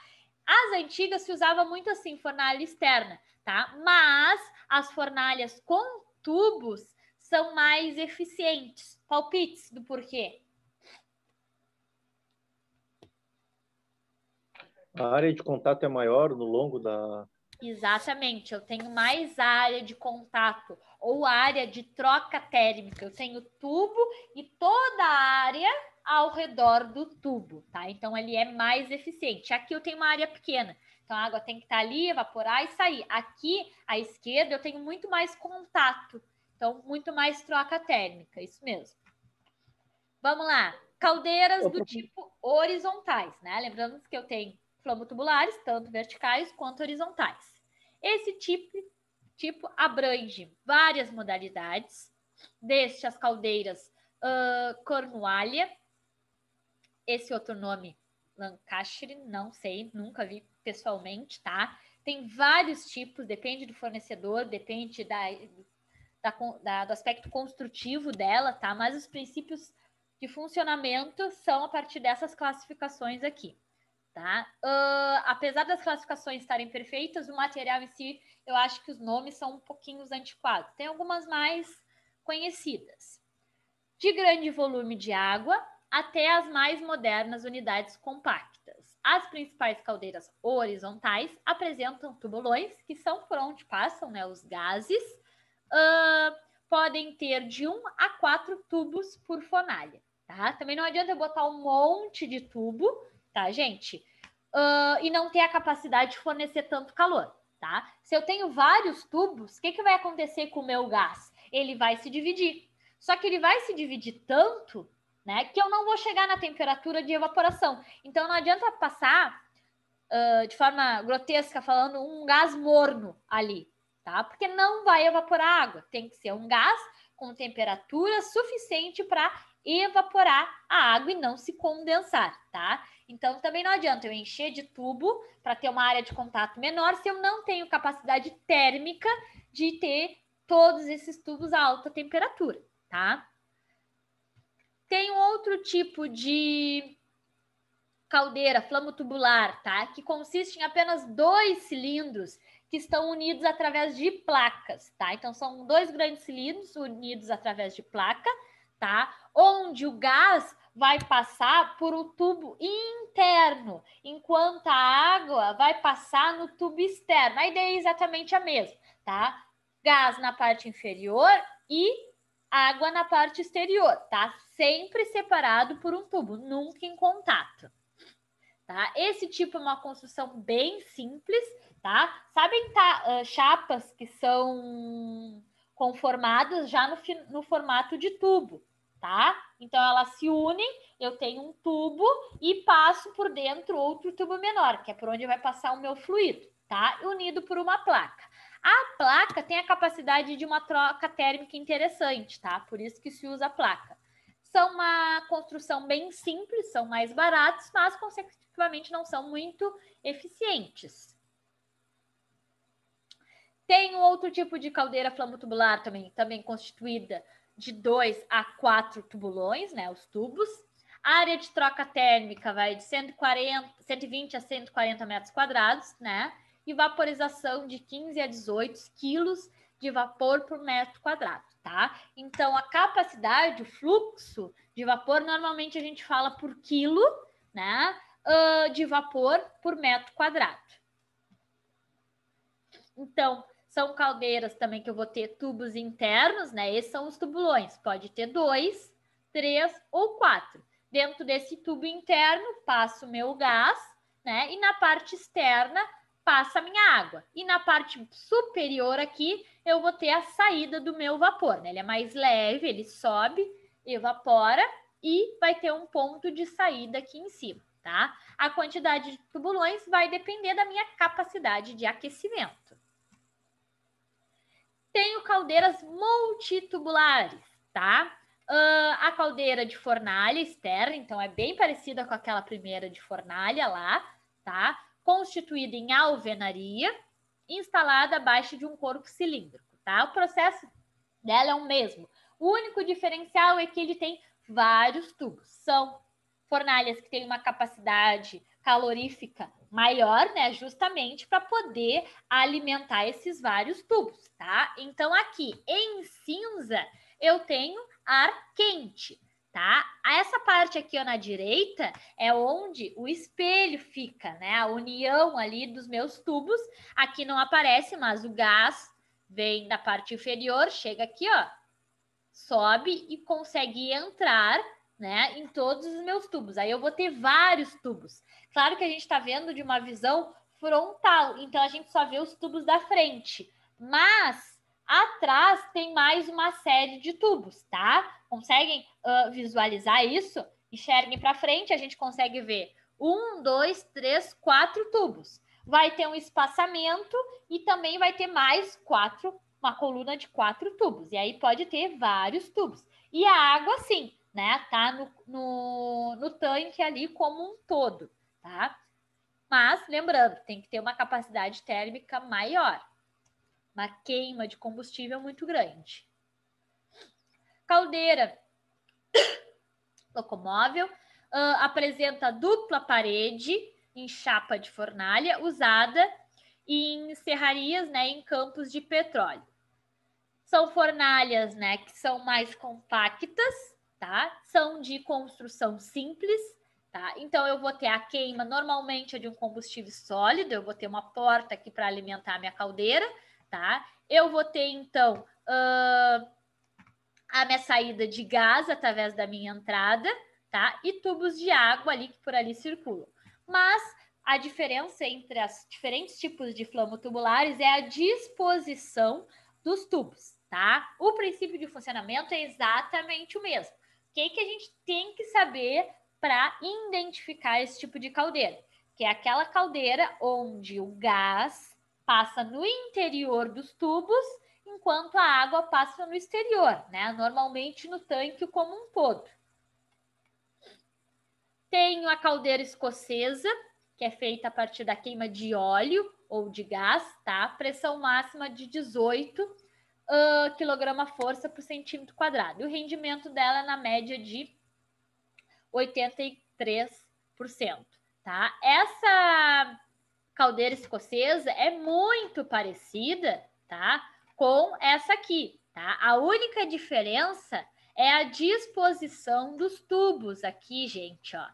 As antigas se usava muito assim, fornalha externa, tá? Mas as fornalhas com tubos são mais eficientes? Palpites do porquê? A área de contato é maior no longo da... Exatamente, eu tenho mais área de contato ou área de troca térmica. Eu tenho tubo e toda a área ao redor do tubo, tá? Então, ele é mais eficiente. Aqui eu tenho uma área pequena, então a água tem que estar ali, evaporar e sair. Aqui, à esquerda, eu tenho muito mais contato, então muito mais troca térmica, isso mesmo. Vamos lá, caldeiras do tipo horizontais, né? Lembrando que eu tenho flamo-tubulares, tanto verticais quanto horizontais. Esse tipo abrange várias modalidades, desde as caldeiras Cornualha, esse outro nome, Lancashire, não sei, nunca vi pessoalmente, tá? Tem vários tipos, depende do fornecedor, depende do aspecto construtivo dela, tá? Mas os princípios de funcionamento são a partir dessas classificações aqui, tá? Apesar das classificações estarem perfeitas, o material em si, eu acho que os nomes são um pouquinho antiquados. Tem algumas mais conhecidas. De grande volume de água até as mais modernas unidades compactas. As principais caldeiras horizontais apresentam tubulões, que são por onde passam, né, os gases. Podem ter de 1 a 4 tubos por fornalha, tá? Também não adianta eu botar um monte de tubo, tá, gente? E não ter a capacidade de fornecer tanto calor, tá? Se eu tenho vários tubos, o que vai acontecer com o meu gás? Ele vai se dividir. Só que ele vai se dividir tanto, né, que eu não vou chegar na temperatura de evaporação. Então, não adianta passar, de forma grotesca, falando um gás morno ali, tá? Porque não vai evaporar água. Tem que ser um gás com temperatura suficiente para evaporar a água e não se condensar, tá? Então, também não adianta eu encher de tubo para ter uma área de contato menor se eu não tenho capacidade térmica de ter todos esses tubos a alta temperatura, tá? Tem um outro tipo de caldeira, flamo tubular, tá? Que consiste em apenas 2 cilindros que estão unidos através de placas, tá? Então, são 2 grandes cilindros unidos através de placa, tá? Onde o gás vai passar por um tubo interno, enquanto a água vai passar no tubo externo. A ideia é exatamente a mesma, tá? Gás na parte inferior e água na parte exterior, tá? Sempre separado por um tubo, nunca em contato. Tá? Esse tipo é uma construção bem simples, tá? Sabem chapas que são conformadas já no formato de tubo, tá? Então, elas se unem, eu tenho um tubo e passo por dentro outro tubo menor, que é por onde vai passar o meu fluido, tá? Unido por uma placa. A placa tem a capacidade de uma troca térmica interessante, tá? Por isso que se usa a placa. São uma construção bem simples, são mais baratos, mas consecutivamente não são muito eficientes. Tem um outro tipo de caldeira flamo-tubular também constituída de 2 a 4 tubulões, né, os tubos. A área de troca térmica vai de 120 a 140 metros quadrados, né? E vaporização de 15 a 18 quilos de vapor por metro quadrado, tá? Então, a capacidade, o fluxo de vapor, normalmente a gente fala por quilo, né? De vapor por metro quadrado. Então, são caldeiras também que eu vou ter tubos internos, né? Esses são os tubulões. Pode ter 2, 3 ou 4. Dentro desse tubo interno, passo o meu gás, né? E na parte externa, passa a minha água. E na parte superior aqui, eu vou ter a saída do meu vapor, né? Ele é mais leve, ele sobe, evapora e vai ter um ponto de saída aqui em cima, tá? A quantidade de tubulões vai depender da minha capacidade de aquecimento. Tenho caldeiras multitubulares, tá? A caldeira de fornalha externa, então é bem parecida com aquela primeira de fornalha lá, tá? Constituída em alvenaria, instalada abaixo de um corpo cilíndrico, tá? O processo dela é o mesmo. O único diferencial é que ele tem vários tubos. São fornalhas que têm uma capacidade calorífica maior, né? Justamente para poder alimentar esses vários tubos, tá? Então, aqui em cinza eu tenho ar quente, tá? Essa parte aqui, ó, na direita é onde o espelho fica, né? A união ali dos meus tubos. Aqui não aparece, mas o gás vem da parte inferior, chega aqui, ó, sobe e consegue entrar, né, em todos os meus tubos. Aí eu vou ter vários tubos. Claro que a gente está vendo de uma visão frontal, então a gente só vê os tubos da frente. Mas atrás tem mais uma série de tubos, tá? Conseguem visualizar isso? Enxerguem para frente, a gente consegue ver 1, 2, 3, 4 tubos. Vai ter um espaçamento e também vai ter mais uma coluna de 4 tubos. E aí pode ter vários tubos. E a água, sim, né? Tá no tanque ali como um todo, tá? Mas, lembrando, tem que ter uma capacidade térmica maior. Uma queima de combustível muito grande. Caldeira locomóvel apresenta dupla parede em chapa de fornalha usada em serrarias, né, em campos de petróleo. São fornalhas, né, que são mais compactas, tá? São de construção simples, tá? Então eu vou ter a queima normalmente é de um combustível sólido, eu vou ter uma porta aqui para alimentar a minha caldeira, tá? Eu vou ter então a minha saída de gás através da minha entrada, tá? E tubos de água ali que por ali circulam. Mas a diferença entre os diferentes tipos de flamo-tubulares é a disposição dos tubos, tá? O princípio de funcionamento é exatamente o mesmo. O que a gente tem que saber para identificar esse tipo de caldeira? Que é aquela caldeira onde o gás passa no interior dos tubos, enquanto a água passa no exterior, né? Normalmente no tanque como um todo. Tenho a caldeira escocesa, que é feita a partir da queima de óleo ou de gás, tá? Pressão máxima de 18 kg-força por centímetro quadrado. E o rendimento dela é na média de 83%, tá? Essa caldeira escocesa é muito parecida, tá? Com essa aqui, tá? A única diferença é a disposição dos tubos aqui, gente, ó,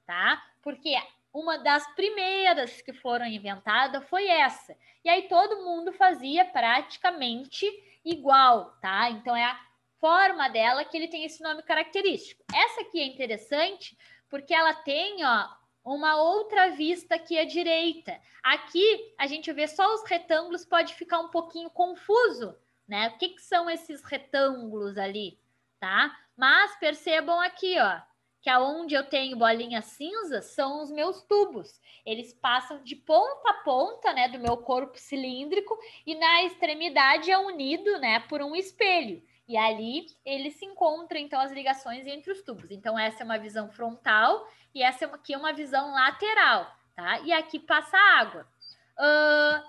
tá? Porque uma das primeiras que foram inventadas foi essa. E aí todo mundo fazia praticamente igual, tá? Então é a forma dela que ele tem esse nome característico. Essa aqui é interessante porque ela tem, ó, uma outra vista aqui à direita. Aqui a gente vê só os retângulos, pode ficar um pouquinho confuso, né? O que são esses retângulos ali, tá? Mas percebam aqui, ó, que aonde eu tenho bolinhas cinzas são os meus tubos. Eles passam de ponta a ponta, né, do meu corpo cilíndrico e na extremidade é unido, né, por um espelho. E ali ele se encontra, então, as ligações entre os tubos. Então, essa é uma visão frontal e essa aqui é uma visão lateral, tá? E aqui passa água.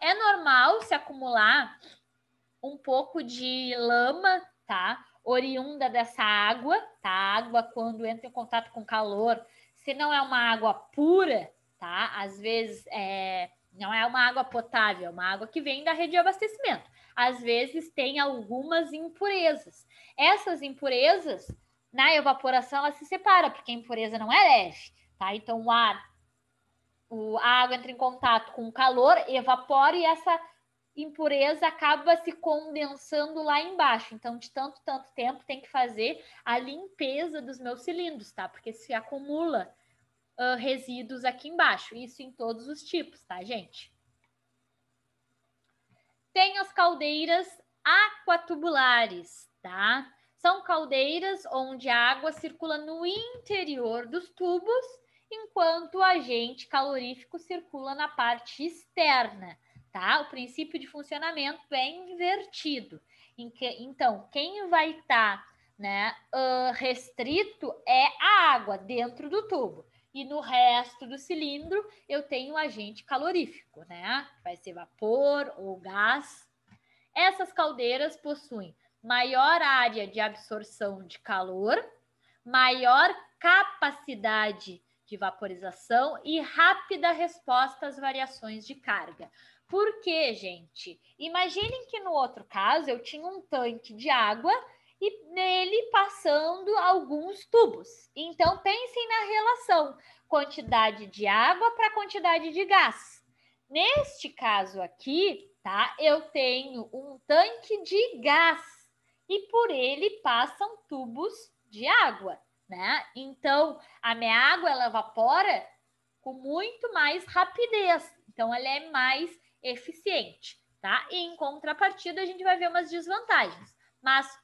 É normal se acumular um pouco de lama, tá? Oriunda dessa água, tá? A água, quando entra em contato com calor, se não é uma água pura, tá? Às vezes não é uma água potável, é uma água que vem da rede de abastecimento. Às vezes tem algumas impurezas. Essas impurezas, na evaporação, ela se separa, porque a impureza não é leve, tá? Então, a água entra em contato com o calor, evapora e essa impureza acaba se condensando lá embaixo. Então, de tanto tempo, tem que fazer a limpeza dos meus cilindros, tá? Porque se acumula resíduos aqui embaixo. Isso em todos os tipos, tá, gente? Tem as caldeiras aquatubulares, tá? São caldeiras onde a água circula no interior dos tubos, enquanto o agente calorífico circula na parte externa, tá? O princípio de funcionamento é invertido. Então, quem vai estar, né, restrito é a água dentro do tubo. E no resto do cilindro eu tenho o agente calorífico, né? Vai ser vapor ou gás. Essas caldeiras possuem maior área de absorção de calor, maior capacidade de vaporização e rápida resposta às variações de carga. Por quê, gente? Imaginem que no outro caso eu tinha um tanque de água e nele passando alguns tubos. Então, pensem na relação quantidade de água para quantidade de gás. Neste caso aqui, tá? Eu tenho um tanque de gás e por ele passam tubos de água, né? Então, a minha água ela evapora com muito mais rapidez. Então, ela é mais eficiente, tá? E em contrapartida, a gente vai ver umas desvantagens. Mas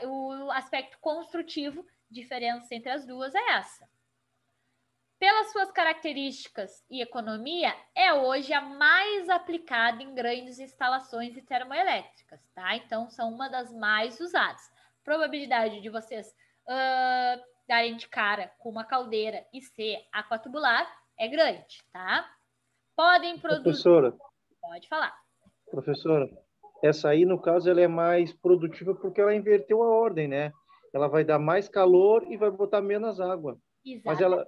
o aspecto construtivo, diferença entre as duas é essa. Pelas suas características e economia, é hoje a mais aplicada em grandes instalações termoelétricas, tá? Então, são uma das mais usadas. Probabilidade de vocês darem de cara com uma caldeira e ser aquatubular é grande, tá? Podem produzir... Professora. Pode falar. Professora, essa aí, no caso, ela é mais produtiva porque ela inverteu a ordem, né? Ela vai dar mais calor e vai botar menos água. Exatamente. Mas ela...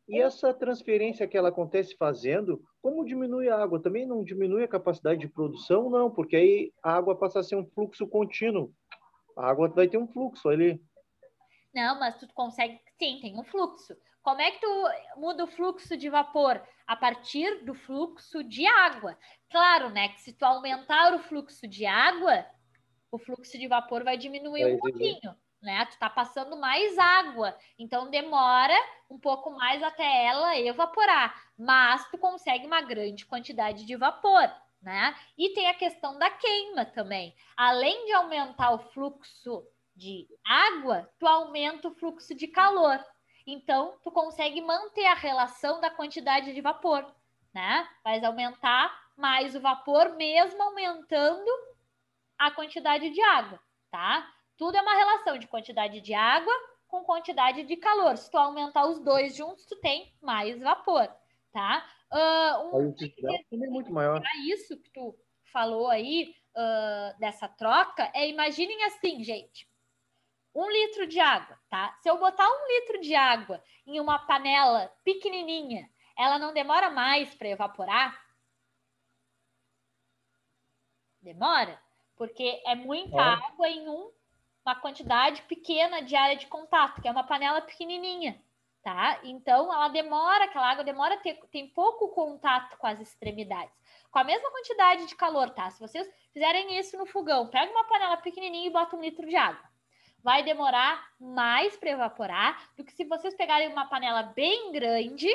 E essa transferência que ela acontece fazendo, como diminui a água? Também não diminui a capacidade de produção? Não, porque aí a água passa a ser um fluxo contínuo. A água vai ter um fluxo ali. Não, mas tu consegue, sim, tem um fluxo. Como é que tu muda o fluxo de vapor? A partir do fluxo de água. Claro, né, que se tu aumentar o fluxo de água, o fluxo de vapor vai diminuir um pouquinho, né? Tu tá passando mais água, então demora um pouco mais até ela evaporar, mas tu consegue uma grande quantidade de vapor, né? E tem a questão da queima também. Além de aumentar o fluxo de água, tu aumenta o fluxo de calor. Então, tu consegue manter a relação da quantidade de vapor, né? Vai aumentar mais o vapor, mesmo aumentando a quantidade de água, tá? Tudo é uma relação de quantidade de água com quantidade de calor. Se tu aumentar os dois juntos, tu tem mais vapor, tá? Também é muito maior. Isso que tu falou aí, dessa troca, imaginem assim, gente. 1 litro de água, tá? Se eu botar 1 litro de água em uma panela pequenininha, ela não demora mais para evaporar? Demora? Porque é muita água em uma quantidade pequena de área de contato, que é uma panela pequenininha, tá? Então, ela demora, aquela água demora, tem pouco contato com as extremidades. Com a mesma quantidade de calor, tá? Se vocês fizerem isso no fogão, pega uma panela pequenininha e bota 1 litro de água. Vai demorar mais para evaporar do que se vocês pegarem uma panela bem grande,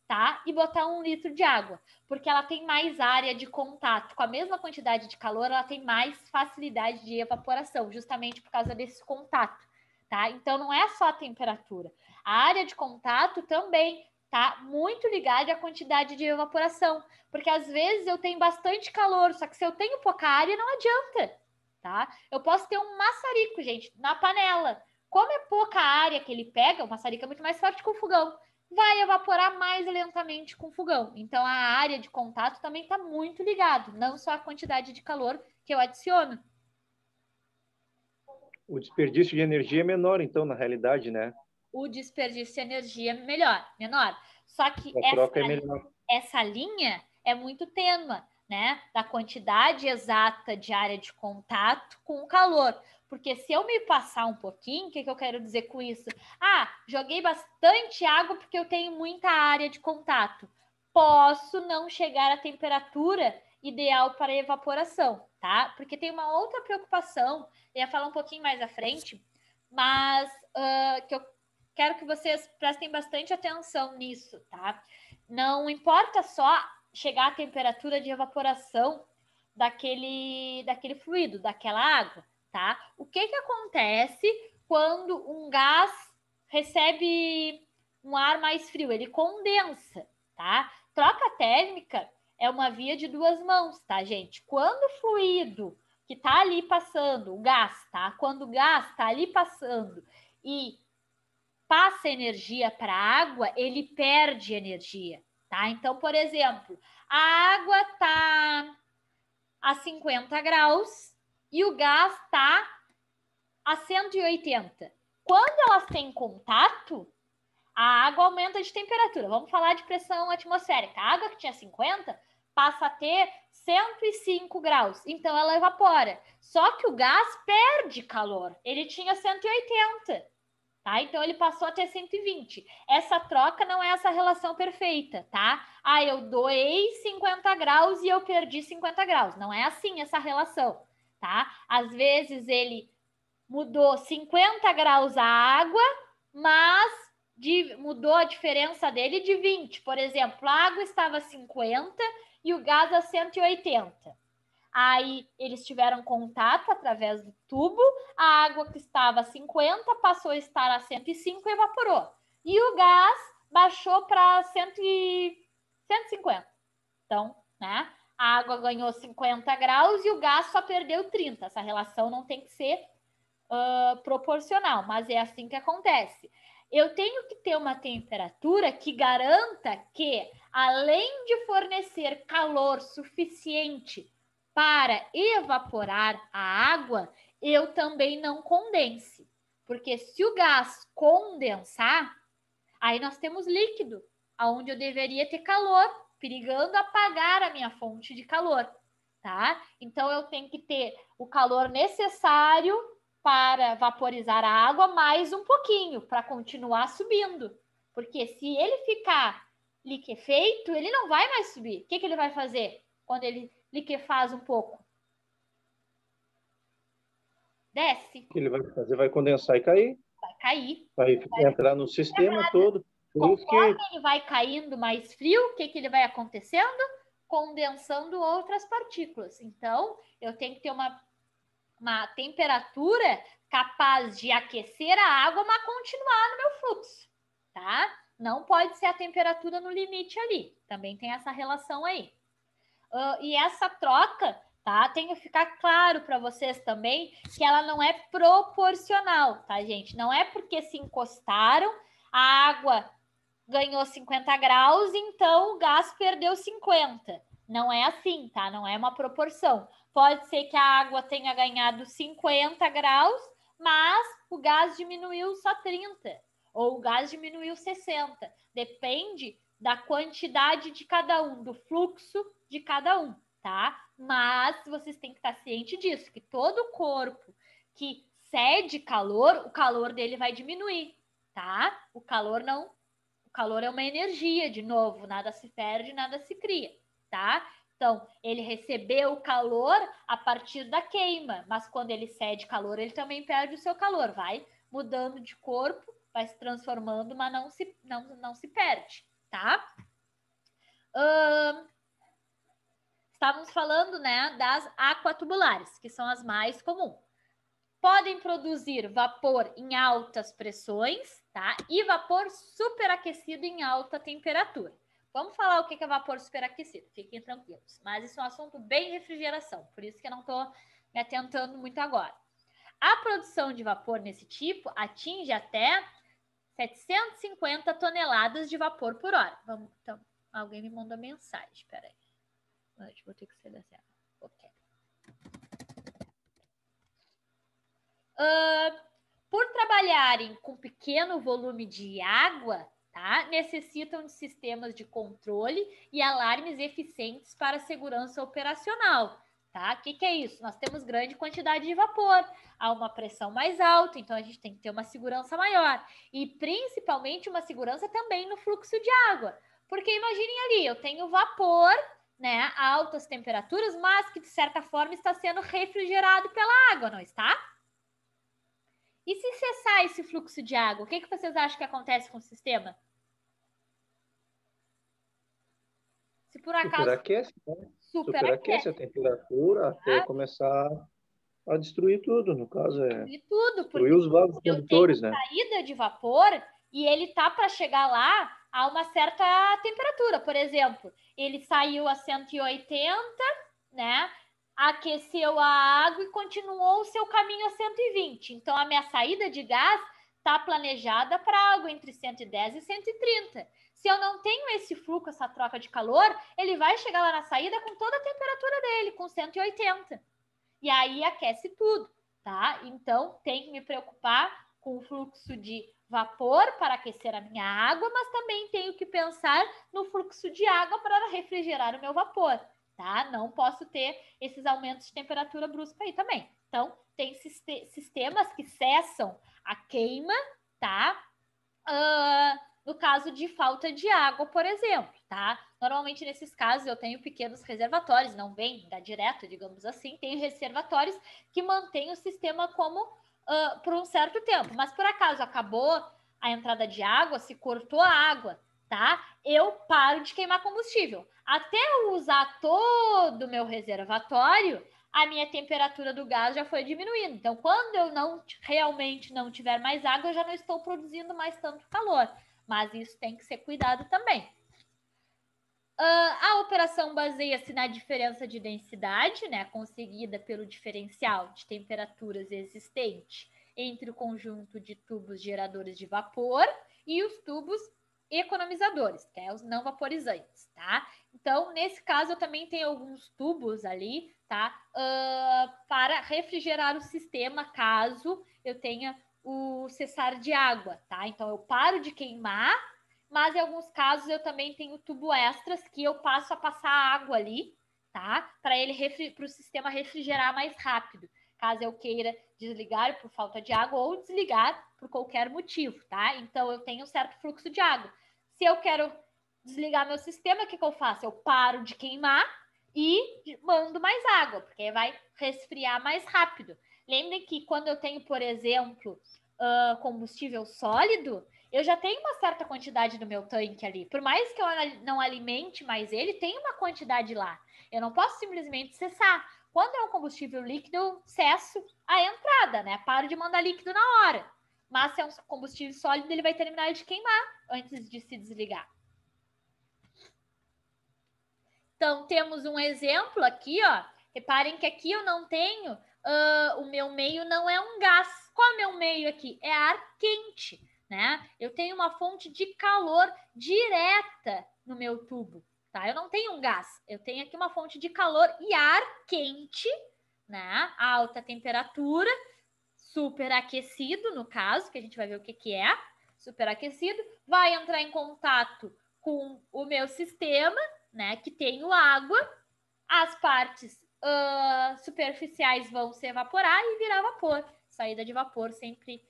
tá? E botar 1 litro de água, porque ela tem mais área de contato. Com a mesma quantidade de calor, ela tem mais facilidade de evaporação, justamente por causa desse contato, tá? Então, não é só a temperatura. A área de contato também tá muito ligada à quantidade de evaporação, porque às vezes eu tenho bastante calor, só que se eu tenho pouca área, não adianta, tá? Eu posso ter um maçarico, gente, na panela. Como é pouca área que ele pega, o maçarico é muito mais forte que o fogão, vai evaporar mais lentamente com o fogão. Então, a área de contato também está muito ligado, não só a quantidade de calor que eu adiciono. O desperdício de energia é menor, então, na realidade, né? O desperdício de energia é menor. Só que essa linha é muito tênue, né? Da quantidade exata de área de contato com o calor. Porque se eu me passar um pouquinho, o que eu quero dizer com isso? Joguei bastante água porque eu tenho muita área de contato. Posso não chegar à temperatura ideal para evaporação, tá? Porque tem uma outra preocupação, eu ia falar um pouquinho mais à frente, mas que eu quero que vocês prestem bastante atenção nisso, tá? Não importa só chegar à temperatura de evaporação daquele fluido, daquela água, tá? O que acontece quando um gás recebe um ar mais frio? Ele condensa, tá? Troca térmica é uma via de duas mãos, tá, gente? Quando o fluido que tá ali passando, o gás, tá? Quando o gás tá ali passando e passa energia para a água, ele perde energia, tá? Então, por exemplo, a água tá a 50 graus e o gás está a 180. Quando elas têm contato, a água aumenta de temperatura. Vamos falar de pressão atmosférica. A água que tinha 50 passa a ter 105 graus. Então, ela evapora. Só que o gás perde calor. Ele tinha 180. Tá? Então, ele passou a ter 120. Essa troca não é essa relação perfeita, tá? Ah, eu doei 50 graus e eu perdi 50 graus. Não é assim essa relação, tá? Às vezes, ele mudou 50 graus a água, mas mudou a diferença dele de 20. Por exemplo, a água estava 50 e o gás a 180. Aí eles tiveram contato através do tubo, a água que estava a 50 passou a estar a 105 e evaporou. E o gás baixou para 150. Então, né? A água ganhou 50 graus e o gás só perdeu 30. Essa relação não tem que ser proporcional, mas é assim que acontece. Eu tenho que ter uma temperatura que garanta que, além de fornecer calor suficiente para evaporar a água, eu também não condense. Porque se o gás condensar, aí nós temos líquido, onde eu deveria ter calor, perigando apagar a minha fonte de calor, tá? Então, eu tenho que ter o calor necessário para vaporizar a água mais um pouquinho, para continuar subindo. Porque se ele ficar liquefeito, ele não vai mais subir. O que ele vai fazer quando ele liquefaz um pouco? Desce. O que ele vai fazer? Vai condensar e cair. Vai cair. Vai entrar no sistema todo. Conforme ele vai caindo mais frio, o que ele vai acontecendo? Condensando outras partículas. Então, eu tenho que ter uma temperatura capaz de aquecer a água, mas continuar no meu fluxo, tá? Não pode ser a temperatura no limite ali. Também tem essa relação aí. E essa troca, tá? Tem que ficar claro para vocês também que ela não é proporcional, tá, gente? Não é porque se encostaram, a água ganhou 50 graus, então o gás perdeu 50. Não é assim, tá? Não é uma proporção. Pode ser que a água tenha ganhado 50 graus, mas o gás diminuiu só 30. Ou o gás diminuiu 60. Depende da quantidade de cada um, do fluxo de cada um, tá? Mas vocês têm que estar cientes disso, que todo corpo que cede calor, o calor dele vai diminuir, tá? O calor é uma energia, de novo, nada se perde, nada se cria, tá? Então, ele recebeu o calor a partir da queima, mas quando ele cede calor, ele também perde o seu calor, vai mudando de corpo, vai se transformando, mas não se perde, tá? Estávamos falando, né, das aquatubulares, que são as mais comuns. Podem produzir vapor em altas pressões, tá? E vapor superaquecido em alta temperatura. Vamos falar o que é vapor superaquecido, fiquem tranquilos. Mas isso é um assunto bem refrigeração, por isso que eu não estou me atentando muito agora. A produção de vapor nesse tipo atinge até 750 toneladas de vapor por hora. Vamos, então, alguém me mandou mensagem, espera aí. Vou ter que selecionar. Ok. Por trabalharem com pequeno volume de água, tá? Necessitam de sistemas de controle e alarmes eficientes para segurança operacional, tá? O que é isso? Nós temos grande quantidade de vapor, há uma pressão mais alta, então a gente tem que ter uma segurança maior e principalmente uma segurança também no fluxo de água, porque imaginem ali, eu tenho vapor, né, a altas temperaturas, mas que de certa forma está sendo refrigerado pela água, não está? E se cessar esse fluxo de água, o que vocês acham que acontece com o sistema? Se por acaso... Superaquece, né? Superaquece a temperatura até começar a destruir tudo. No caso, destruir tudo, destruir os vasos condutores, né? Saída de vapor e ele tá para chegar lá a uma certa temperatura. Por exemplo, ele saiu a 180, né? Aqueceu a água e continuou o seu caminho a 120. Então, a minha saída de gás está planejada para algo entre 110 e 130. Se eu não tenho esse fluxo, essa troca de calor, ele vai chegar lá na saída com toda a temperatura dele, com 180. E aí aquece tudo, tá? Então, tem que me preocupar com o fluxo de vapor para aquecer a minha água, mas também tenho que pensar no fluxo de água para refrigerar o meu vapor, tá? Não posso ter esses aumentos de temperatura brusca aí também. Então, tem sistemas que cessam a queima, tá? No caso de falta de água, por exemplo, tá? Normalmente, nesses casos, eu tenho pequenos reservatórios, não vem da direto, digamos assim, tenho reservatórios que mantêm o sistema como por um certo tempo. Mas, por acaso, acabou a entrada de água, se cortou a água, tá? Eu paro de queimar combustível. Até eu usar todo o meu reservatório, a minha temperatura do gás já foi diminuindo. Então, quando eu realmente não tiver mais água, eu já não estou produzindo mais tanto calor. Mas isso tem que ser cuidado também. A operação baseia-se na diferença de densidade, né, conseguida pelo diferencial de temperaturas existente entre o conjunto de tubos geradores de vapor e os tubos economizadores, que é os não vaporizantes, tá? Então, nesse caso, eu também tenho alguns tubos ali, tá? Para refrigerar o sistema, caso eu tenha o cessar de água, tá? Então, eu paro de queimar, mas em alguns casos eu também tenho tubo extras que eu passo a passar água ali, tá? Para o sistema refrigerar mais rápido, caso eu queira desligar por falta de água ou desligar por qualquer motivo, tá? Então eu tenho um certo fluxo de água. Se eu quero desligar meu sistema, o que eu faço? Eu paro de queimar e mando mais água, porque vai resfriar mais rápido. Lembrem que quando eu tenho, por exemplo, combustível sólido, eu já tenho uma certa quantidade no meu tanque ali. Por mais que eu não alimente mais ele, tem uma quantidade lá. Eu não posso simplesmente cessar. Quando é um combustível líquido, eu cesso a entrada, né? Paro de mandar líquido na hora. Mas se é um combustível sólido, ele vai terminar de queimar antes de se desligar. Então, temos um exemplo aqui, ó. Reparem que aqui eu não tenho, o meu meio não é um gás. Qual é o meu meio aqui? É ar quente, né? Eu tenho uma fonte de calor direta no meu tubo, tá? Eu não tenho um gás, eu tenho aqui uma fonte de calor e ar quente, né? Alta temperatura, superaquecido, no caso, que a gente vai ver o que é. Superaquecido, vai entrar em contato com o meu sistema, né? Que tenho água, as partes superficiais vão se evaporar e virar vapor. Saída de vapor sempre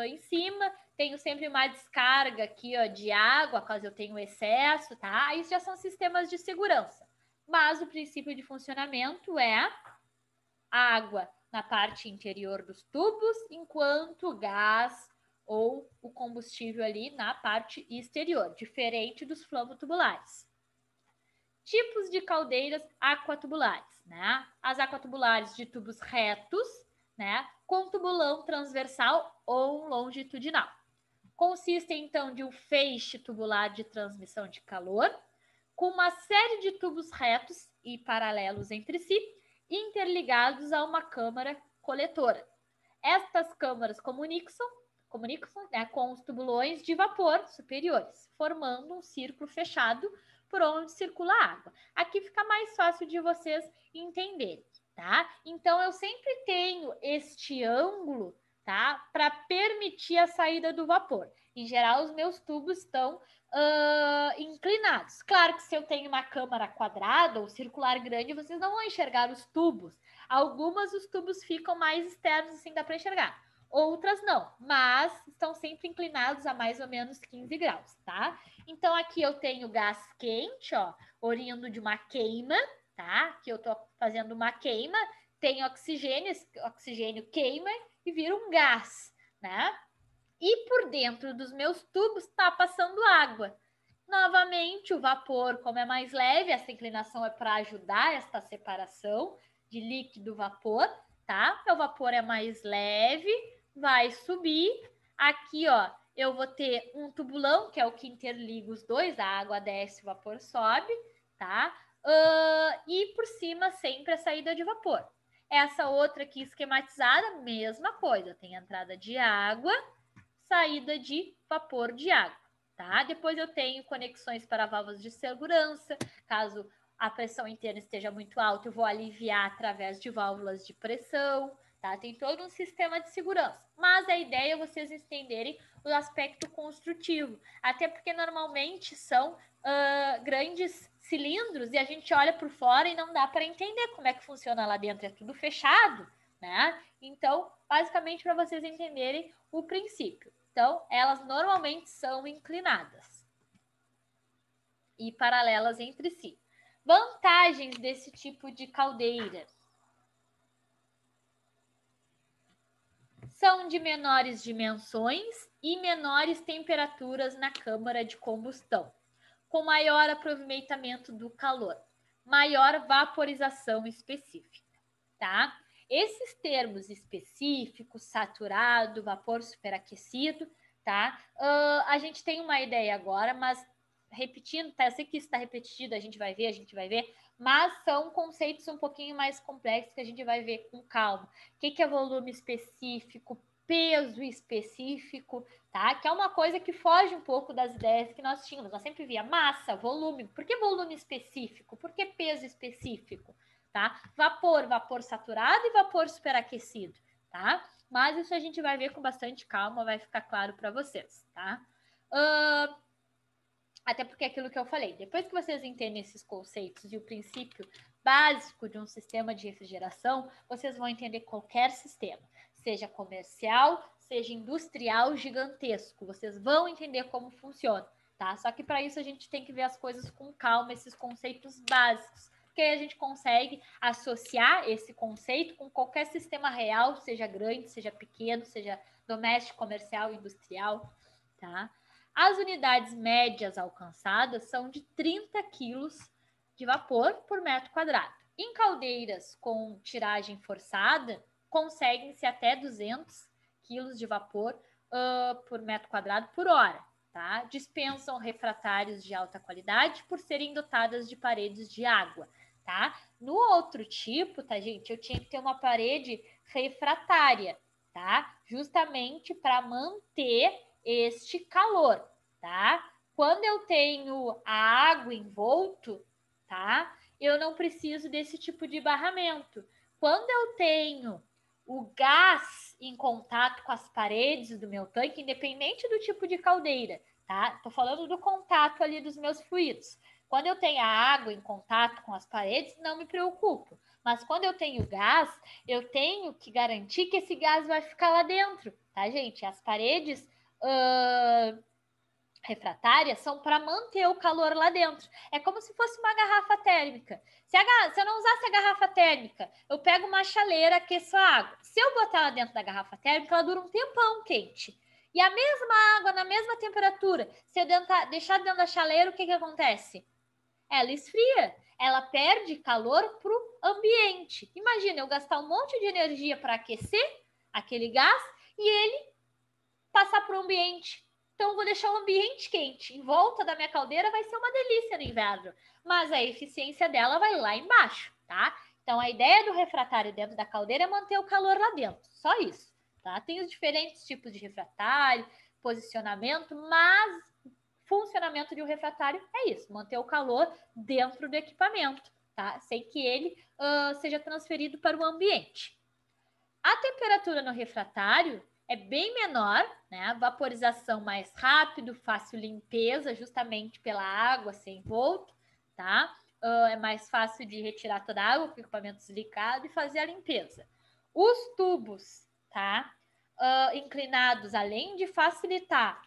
em cima. Tenho sempre uma descarga aqui, ó, de água, caso eu tenha excesso, tá? Isso já são sistemas de segurança. Mas o princípio de funcionamento é água na parte interior dos tubos, enquanto o gás ou o combustível ali na parte exterior, diferente dos flamotubulares. Tipos de caldeiras aquatubulares, né? As aquatubulares de tubos retos, né? Com tubulão transversal ou longitudinal. Consistem, então, de um feixe tubular de transmissão de calor, com uma série de tubos retos e paralelos entre si, interligados a uma câmara coletora. Estas câmaras comunicam né, com os tubulões de vapor superiores, formando um círculo fechado por onde circula a água. Aqui fica mais fácil de vocês entenderem, tá? Então, eu sempre tenho este ângulo, tá? Para permitir a saída do vapor. Em geral, os meus tubos estão inclinados. Claro que se eu tenho uma câmara quadrada ou circular grande, vocês não vão enxergar os tubos. Algumas, os tubos ficam mais externos, assim dá para enxergar. Outras não, mas estão sempre inclinados a mais ou menos 15 graus, tá? Então, aqui eu tenho gás quente, ó, oriundo de uma queima, tá? Aqui eu tô fazendo uma queima, tem oxigênio, esse oxigênio queima e vira um gás, né? E por dentro dos meus tubos está passando água. Novamente, o vapor, como é mais leve, essa inclinação é para ajudar esta separação de líquido-vapor, tá? Meu vapor é mais leve, vai subir. Aqui, ó, eu vou ter um tubulão, que é o que interliga os dois, a água desce, o vapor sobe, tá? E por cima, sempre a saída de vapor. Essa outra aqui esquematizada, mesma coisa, tem entrada de água, saída de vapor de água, tá? Depois eu tenho conexões para válvulas de segurança, caso a pressão interna esteja muito alta, eu vou aliviar através de válvulas de pressão, tá? Tem todo um sistema de segurança. Mas a ideia é vocês entenderem o aspecto construtivo, até porque normalmente são grandes cilindros e a gente olha por fora e não dá para entender como é que funciona lá dentro, é tudo fechado, né? Então, basicamente para vocês entenderem o princípio. Então, elas normalmente são inclinadas e paralelas entre si. Vantagens desse tipo de caldeira. São de menores dimensões e menores temperaturas na câmara de combustão, com maior aproveitamento do calor, maior vaporização específica, tá? Esses termos específicos, saturado, vapor superaquecido, tá? A gente tem uma ideia agora, mas repetindo, tá? Eu sei que isso está repetido, a gente vai ver, mas são conceitos um pouquinho mais complexos que a gente vai ver com calma. O que é volume específico, peso específico, tá? Que é uma coisa que foge um pouco das ideias que nós tínhamos. Nós sempre via massa, volume. Por que volume específico? Por que peso específico? Tá? Vapor saturado e vapor superaquecido, tá? Mas isso a gente vai ver com bastante calma, vai ficar claro para vocês, tá? Até porque é aquilo que eu falei, depois que vocês entendem esses conceitos e o princípio básico de um sistema de refrigeração, vocês vão entender qualquer sistema, seja comercial, seja industrial, gigantesco. Vocês vão entender como funciona, tá? Só que para isso a gente tem que ver as coisas com calma, esses conceitos básicos, porque aí a gente consegue associar esse conceito com qualquer sistema real, seja grande, seja pequeno, seja doméstico, comercial, industrial, tá? As unidades médias alcançadas são de 30 quilos de vapor por metro quadrado. Em caldeiras com tiragem forçada, conseguem-se até 200 quilos de vapor por metro quadrado por hora. Tá? Dispensam refratários de alta qualidade por serem dotadas de paredes de água. Tá? No outro tipo, tá, gente, eu tinha que ter uma parede refratária, tá? Justamente para manter este calor, tá? Quando eu tenho a água envolto, tá? Eu não preciso desse tipo de barramento. Quando eu tenho o gás em contato com as paredes do meu tanque, independente do tipo de caldeira, tá? Tô falando do contato ali dos meus fluidos. Quando eu tenho a água em contato com as paredes, não me preocupo. Mas quando eu tenho gás, eu tenho que garantir que esse gás vai ficar lá dentro, tá, gente? As paredes refratárias são para manter o calor lá dentro. É como se fosse uma garrafa térmica. Se eu não usasse a garrafa térmica, eu pego uma chaleira, aqueço a água. Se eu botar ela dentro da garrafa térmica, ela dura um tempão quente. E a mesma água, na mesma temperatura, se eu deixar dentro da chaleira, o que acontece? Ela esfria. Ela perde calor para o ambiente. Imagina eu gastar um monte de energia para aquecer aquele gás e ele passar para o ambiente. Então, eu vou deixar o ambiente quente. Em volta da minha caldeira vai ser uma delícia no inverno. Mas a eficiência dela vai lá embaixo, tá? Então, a ideia do refratário dentro da caldeira é manter o calor lá dentro. Só isso, tá? Tem os diferentes tipos de refratário, posicionamento, mas o funcionamento de um refratário é isso. Manter o calor dentro do equipamento, tá? Sem que ele seja transferido para o ambiente. A temperatura no refratário é bem menor, né? Vaporização mais rápido, fácil limpeza, justamente pela água ser envolto, tá? É mais fácil de retirar toda a água com o equipamento desligado e fazer a limpeza. Os tubos, tá? Inclinados, além de facilitar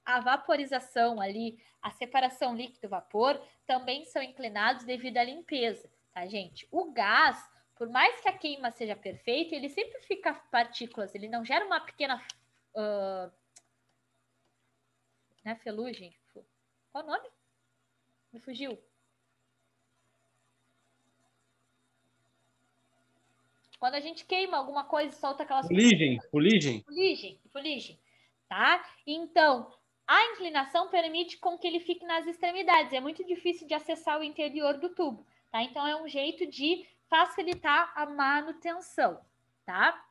a vaporização ali, a separação líquido-vapor, também são inclinados devido à limpeza, tá, gente? O gás, por mais que a queima seja perfeita, ele sempre fica partículas, ele não gera uma pequena ferrugem. Qual o nome? Me fugiu. Quando a gente queima alguma coisa e solta aquelas... Fuligem, tá? Então, a inclinação permite com que ele fique nas extremidades. É muito difícil de acessar o interior do tubo, tá? Então, é um jeito de facilitar a manutenção, tá?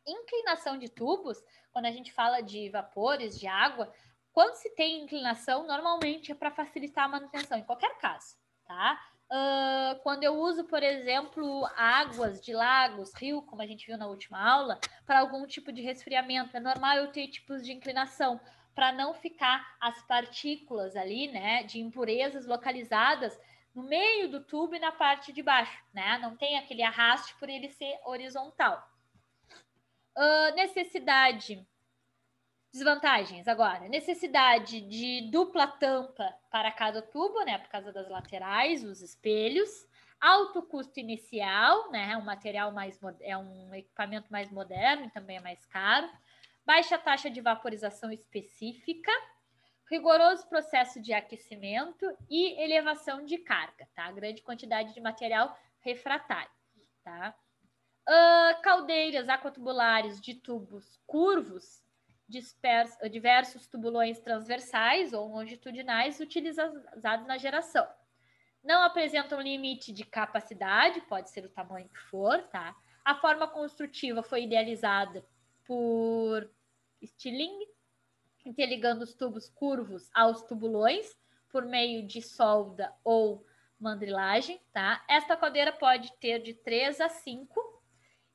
Inclinação de tubos, quando a gente fala de vapores, de água, quando se tem inclinação, normalmente é para facilitar a manutenção, em qualquer caso, tá? quando eu uso, por exemplo, águas de lagos, rio, como a gente viu na última aula, para algum tipo de resfriamento. É normal eu ter tipos de inclinação, para não ficar as partículas ali, né, de impurezas localizadas no meio do tubo e na parte de baixo, né? Não tem aquele arraste por ele ser horizontal. Desvantagens agora. Necessidade de dupla tampa para cada tubo, né? Por causa das laterais, os espelhos. Alto custo inicial, né? É um equipamento mais moderno e também é mais caro. Baixa taxa de vaporização específica. Rigoroso processo de aquecimento e elevação de carga, tá? Grande quantidade de material refratário, tá? Caldeiras aquatubulares de tubos curvos, diversos tubulões transversais ou longitudinais utilizados na geração. Não apresentam limite de capacidade, pode ser o tamanho que for, tá? A forma construtiva foi idealizada por Stirling, interligando os tubos curvos aos tubulões por meio de solda ou mandrilagem, tá? Esta caldeira pode ter de 3 a 5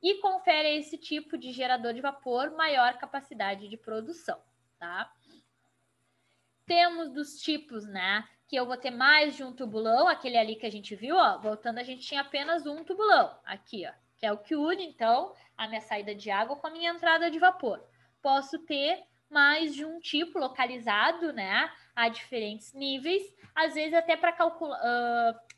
e confere a esse tipo de gerador de vapor maior capacidade de produção, tá? Temos dos tipos, né, que eu vou ter mais de um tubulão, aquele ali que a gente viu, ó, voltando, a gente tinha apenas um tubulão, aqui, ó, que é o que une, então, a minha saída de água com a minha entrada de vapor. Posso ter mais de um tipo localizado, né, a diferentes níveis, às vezes até para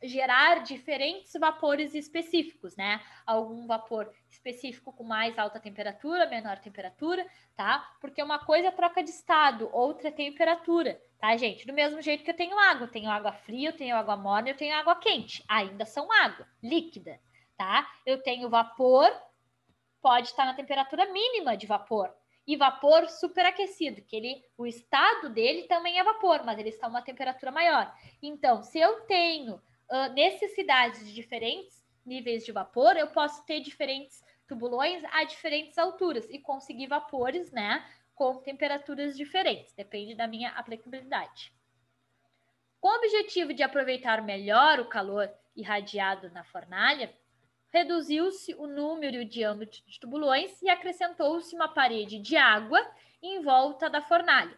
gerar diferentes vapores específicos, né? Algum vapor específico com mais alta temperatura, menor temperatura, tá? Porque uma coisa é troca de estado, outra é temperatura, tá, gente? Do mesmo jeito que eu tenho água fria, eu tenho água morna, eu tenho água quente, ainda são água líquida, tá? Eu tenho vapor, pode estar na temperatura mínima de vapor, e vapor superaquecido, que o estado dele também é vapor, mas ele está a uma temperatura maior. Então, se eu tenho necessidades de diferentes níveis de vapor, eu posso ter diferentes tubulões a diferentes alturas e conseguir vapores, né, com temperaturas diferentes, depende da minha aplicabilidade. Com o objetivo de aproveitar melhor o calor irradiado na fornalha, reduziu-se o número e o diâmetro de tubulões e acrescentou-se uma parede de água em volta da fornalha.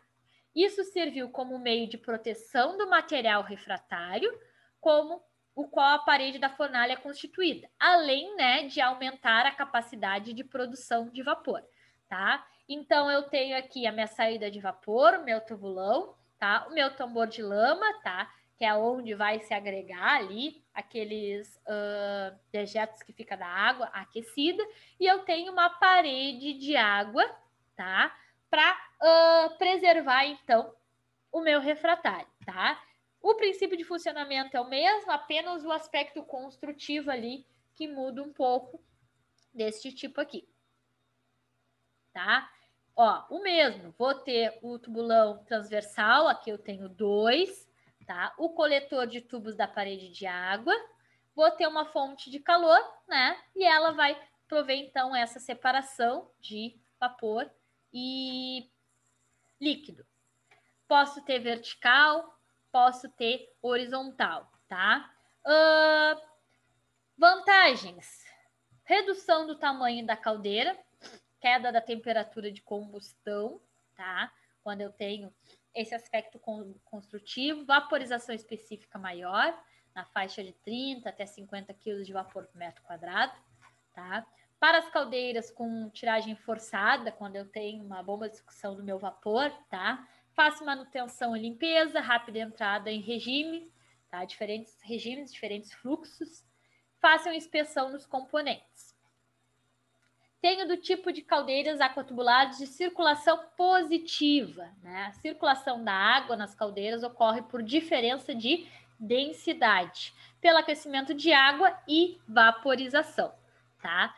Isso serviu como meio de proteção do material refratário, como o qual a parede da fornalha é constituída, além, né, de aumentar a capacidade de produção de vapor, tá? Então, eu tenho aqui a minha saída de vapor, o meu tubulão, tá? O meu tambor de lama, tá? Que é onde vai se agregar ali aqueles dejetos que fica da água aquecida, e eu tenho uma parede de água, tá? Para preservar, então, o meu refratário, tá? O princípio de funcionamento é o mesmo, apenas o aspecto construtivo ali que muda um pouco deste tipo aqui, tá? Ó, o mesmo, vou ter o tubulão transversal, aqui eu tenho 2, tá? O coletor de tubos da parede de água, vou ter uma fonte de calor, né? E ela vai prover, então, essa separação de vapor e líquido. Posso ter vertical, posso ter horizontal, tá? Vantagens: redução do tamanho da caldeira, queda da temperatura de combustão, tá? Quando eu tenho esse aspecto construtivo, vaporização específica maior, na faixa de 30 até 50 kg de vapor por metro quadrado, tá? Para as caldeiras com tiragem forçada, quando eu tenho uma bomba de sucção do meu vapor, tá? Fácil manutenção e limpeza, rápida entrada em regime, tá? Diferentes regimes, diferentes fluxos. Fácil inspeção nos componentes. Tenho do tipo de caldeiras aquatubulares de circulação positiva, né? A circulação da água nas caldeiras ocorre por diferença de densidade, pelo aquecimento de água e vaporização, tá?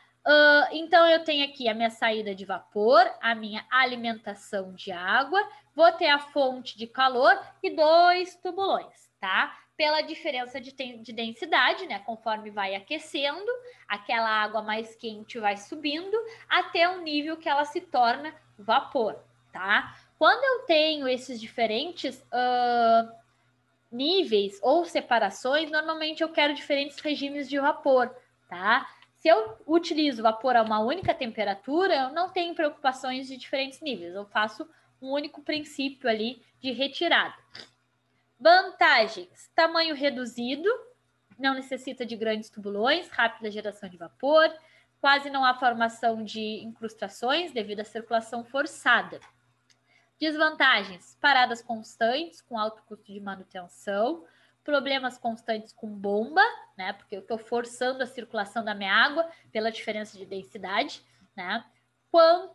Então, eu tenho aqui a minha saída de vapor, a minha alimentação de água, vou ter a fonte de calor e 2 tubulões, tá? Pela diferença de densidade, né? Conforme vai aquecendo, aquela água mais quente vai subindo até o nível que ela se torna vapor, tá? Quando eu tenho esses diferentes níveis ou separações, normalmente eu quero diferentes regimes de vapor, tá? Se eu utilizo vapor a uma única temperatura, eu não tenho preocupações de diferentes níveis. Eu faço um único princípio ali de retirada. Vantagens: tamanho reduzido, não necessita de grandes tubulões, rápida geração de vapor, quase não há formação de incrustações devido à circulação forçada. Desvantagens: paradas constantes, com alto custo de manutenção, problemas constantes com bomba, né? Porque eu estou forçando a circulação da minha água pela diferença de densidade, né? Quando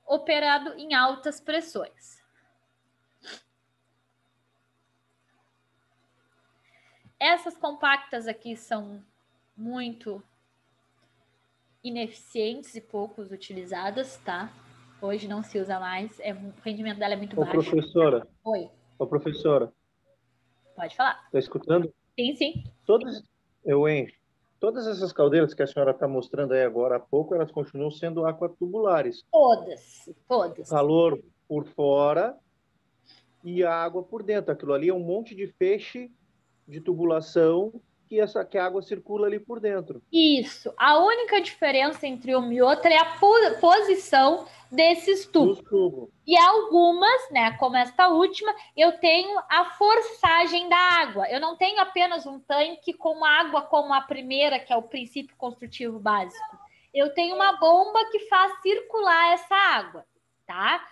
operado em altas pressões. Essas compactas aqui são muito ineficientes e poucos utilizadas, tá? Hoje não se usa mais, o rendimento dela é muito baixo. Professora. Oi. Ô, professora. Pode falar. Está escutando? Sim, sim. Todas essas caldeiras que a senhora está mostrando aí agora há pouco, elas continuam sendo aquatubulares. Todas. Calor por fora e a água por dentro. Aquilo ali é um monte de feixe de tubulação que a água circula ali por dentro. Isso. A única diferença entre uma e outra é a posição desses tubos. E algumas, né, como esta última, eu tenho a forçagem da água. Eu não tenho apenas um tanque com água como a primeira, que é o princípio construtivo básico. Eu tenho uma bomba que faz circular essa água, tá?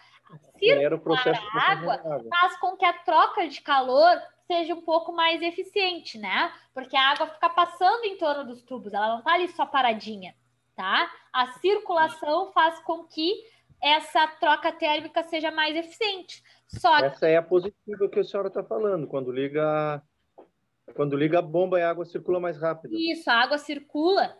Circular a água faz com que a troca de calor seja um pouco mais eficiente, né? Porque a água fica passando em torno dos tubos, ela não tá ali só paradinha, tá? A circulação faz com que essa troca térmica seja mais eficiente. Essa é a positiva que a senhora está falando, quando liga a bomba, a água circula mais rápido. Isso, a água circula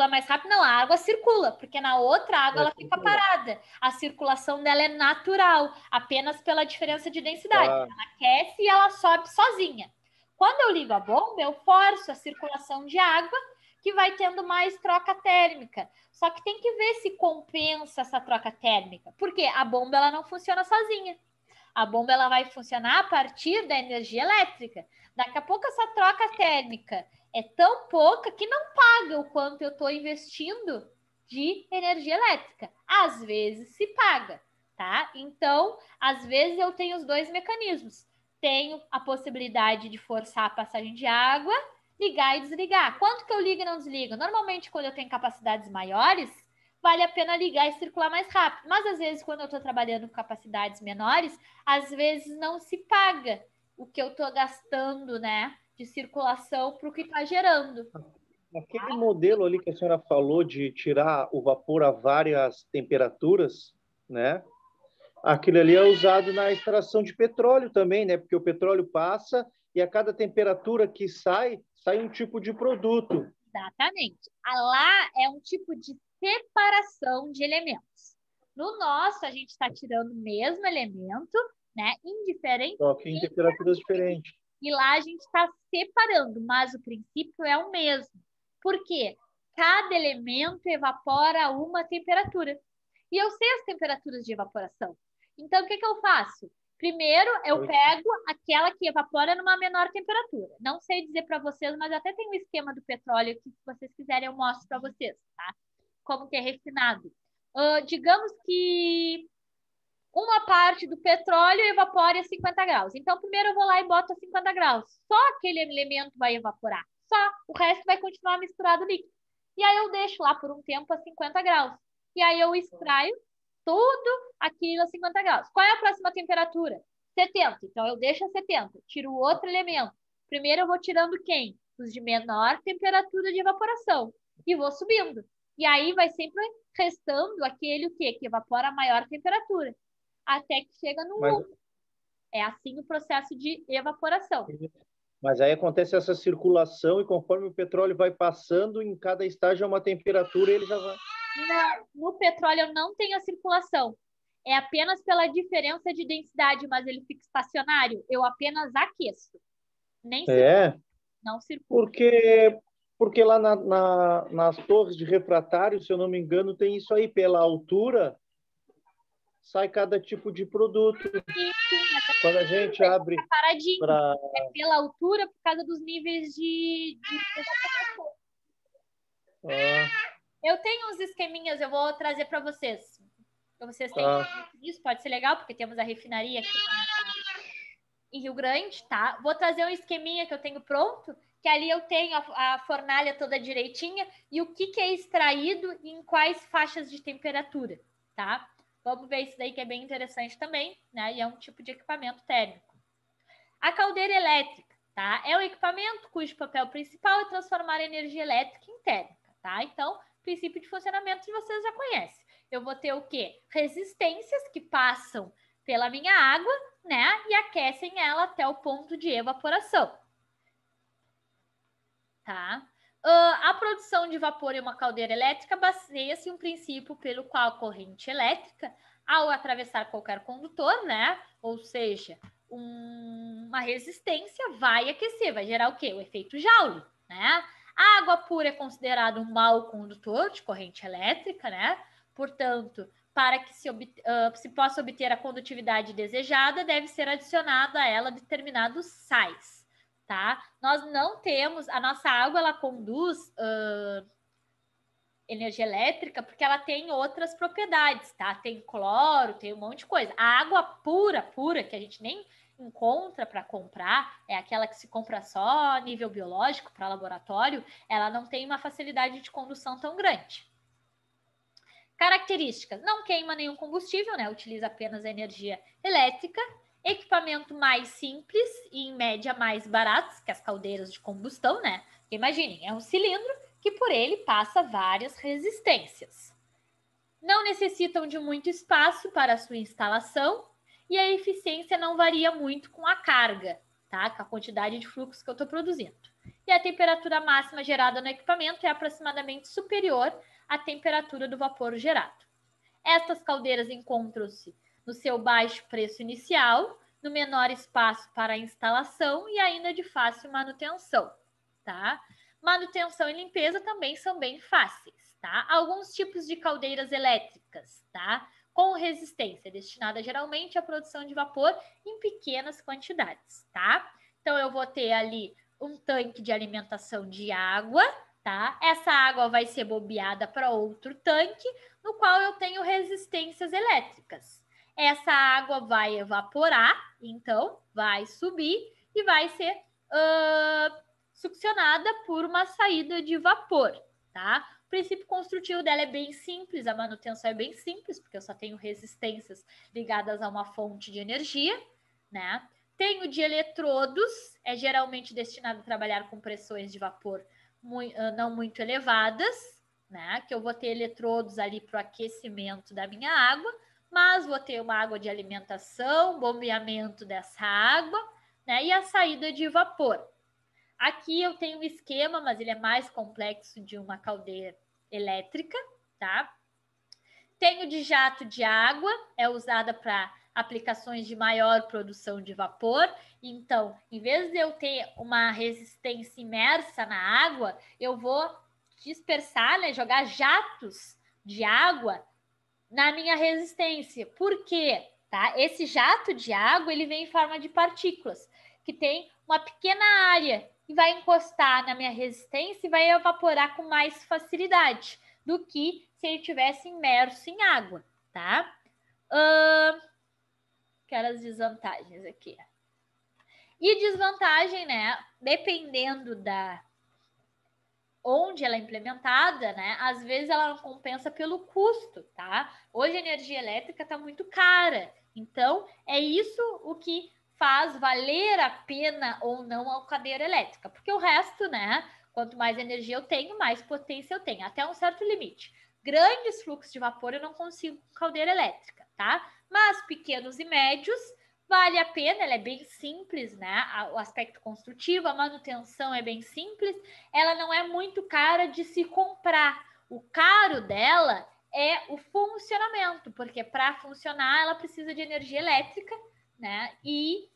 mais rápido. Não, a água circula, porque na outra água ela fica parada. A circulação dela é natural, apenas pela diferença de densidade. Ela aquece e ela sobe sozinha. Quando eu ligo a bomba, eu forço a circulação de água, que vai tendo mais troca térmica. Só que tem que ver se compensa essa troca térmica, porque a bomba ela não funciona sozinha. A bomba ela vai funcionar a partir da energia elétrica. Daqui a pouco essa troca térmica é tão pouca que não paga o quanto eu estou investindo de energia elétrica. Às vezes se paga, tá? Então, às vezes eu tenho os dois mecanismos. Tenho a possibilidade de forçar a passagem de água, ligar e desligar. Quanto que eu ligo e não desligo? Normalmente, quando eu tenho capacidades maiores, vale a pena ligar e circular mais rápido. Mas, às vezes, quando eu estou trabalhando com capacidades menores, às vezes não se paga o que eu estou gastando, né, de circulação para o que está gerando. Aquele modelo ali que a senhora falou de tirar o vapor a várias temperaturas, né? Aquilo ali é usado na extração de petróleo também, né? Porque o petróleo passa e a cada temperatura que sai um tipo de produto. Exatamente. Lá é um tipo de separação de elementos. No nosso, a gente está tirando o mesmo elemento, né? Indiferente. Só que em temperaturas diferentes. E lá a gente está separando, mas o princípio é o mesmo. Por quê? Cada elemento evapora uma temperatura. E eu sei as temperaturas de evaporação. Então, o que eu faço? Primeiro, eu pego aquela que evapora numa menor temperatura. Não sei dizer para vocês, mas até tem um esquema do petróleo que, se vocês quiserem, eu mostro para vocês, tá? Como que é refinado. Digamos que uma parte do petróleo evapora a 50 graus. Então, primeiro eu vou lá e boto a 50 graus. Só aquele elemento vai evaporar. Só. O resto vai continuar misturado líquido. E aí eu deixo lá por um tempo a 50 graus. E aí eu extraio tudo aquilo a 50 graus. Qual é a próxima temperatura? 70. Então, eu deixo a 70. Tiro o outro elemento. Primeiro eu vou tirando quem? Os de menor temperatura de evaporação. E vou subindo. E aí vai sempre restando aquele o quê? Que evapora a maior temperatura. Até que chega no 1. É assim o processo de evaporação. Mas aí acontece essa circulação e conforme o petróleo vai passando, em cada estágio é uma temperatura e ele já vai... Não, no petróleo eu não tenho a circulação. É apenas pela diferença de densidade, mas ele fica estacionário. Eu apenas aqueço. Nem circula. Não circula. Porque lá nas torres de refratário, se eu não me engano, tem isso aí. Pela altura, sai cada tipo de produto. Sim, Quando a gente abre Paradinho. para... É pela altura por causa dos níveis de evaporação. Eu tenho uns esqueminhas, eu vou trazer para vocês. Para vocês terem isso, pode ser legal, porque temos a refinaria aqui em Rio Grande, tá? Vou trazer um esqueminha que eu tenho pronto, que ali eu tenho a fornalha toda direitinha e o que é extraído e em quais faixas de temperatura, tá? Vamos ver isso daí que é bem interessante também, né? E é um tipo de equipamento térmico. A caldeira elétrica, tá? É um equipamento cujo papel principal é transformar a energia elétrica em térmica, tá? Então, o princípio de funcionamento vocês já conhecem. Eu vou ter o quê? Resistências que passam pela minha água, né? E aquecem ela até o ponto de evaporação. Tá? A produção de vapor em uma caldeira elétrica baseia-se em um princípio pelo qual a corrente elétrica, ao atravessar qualquer condutor, né? Ou seja, uma resistência, vai aquecer, vai gerar o quê? O efeito Joule, né? A água pura é considerada um mau condutor de corrente elétrica, né? Portanto, para que se possa obter a condutividade desejada, deve ser adicionado a ela determinados sais, tá? Nós não temos, a nossa água, ela conduz energia elétrica porque ela tem outras propriedades, tá? Tem cloro, tem um monte de coisa. A água pura, que a gente nem encontra para comprar, é aquela que se compra só a nível biológico para laboratório, ela não tem uma facilidade de condução tão grande. Características: não queima nenhum combustível, né? Utiliza apenas a energia elétrica. Equipamento mais simples e, em média, mais baratos que as caldeiras de combustão, né? Imaginem, é um cilindro que por ele passa várias resistências. Não necessitam de muito espaço para a sua instalação e a eficiência não varia muito com a carga, tá? Com a quantidade de fluxo que eu estou produzindo. E a temperatura máxima gerada no equipamento é aproximadamente superior à temperatura do vapor gerado. Estas caldeiras encontram-se no seu baixo preço inicial, no menor espaço para a instalação e ainda de fácil manutenção, tá? Manutenção e limpeza também são bem fáceis, tá? Alguns tipos de caldeiras elétricas, tá? Com resistência, destinada geralmente à produção de vapor em pequenas quantidades, tá? Então, eu vou ter ali um tanque de alimentação de água, tá? Essa água vai ser bombeada para outro tanque, no qual eu tenho resistências elétricas. Essa água vai evaporar, então vai subir e vai ser succionada por uma saída de vapor, tá? O princípio construtivo dela é bem simples, a manutenção é bem simples, porque eu só tenho resistências ligadas a uma fonte de energia, né? Tenho de eletrodos, é geralmente destinado a trabalhar com pressões de vapor não muito elevadas, né? Que eu vou ter eletrodos ali para o aquecimento da minha água, mas vou ter uma água de alimentação, bombeamento dessa água, né? E a saída de vapor. Aqui eu tenho um esquema, mas ele é mais complexo, de uma caldeira elétrica, tá? Tenho de jato de água, é usada para aplicações de maior produção de vapor. Então, em vez de eu ter uma resistência imersa na água, eu vou dispersar, né, jogar jatos de água na minha resistência. Por quê? Tá? Esse jato de água, ele vem em forma de partículas, que tem uma pequena área e vai encostar na minha resistência e vai evaporar com mais facilidade do que se ele tivesse imerso em água, tá? Quero as desvantagens aqui. E desvantagem, né? Dependendo da onde ela é implementada, né? Às vezes ela não compensa pelo custo, tá? Hoje a energia elétrica está muito cara. Então, é isso o que faz valer a pena ou não a caldeira elétrica. Porque o resto, né? Quanto mais energia eu tenho, mais potência eu tenho, até um certo limite. Grandes fluxos de vapor eu não consigo com caldeira elétrica, tá? Mas pequenos e médios, vale a pena, ela é bem simples, né? O aspecto construtivo, a manutenção é bem simples, ela não é muito cara de se comprar. O caro dela é o funcionamento, porque para funcionar ela precisa de energia elétrica, né? E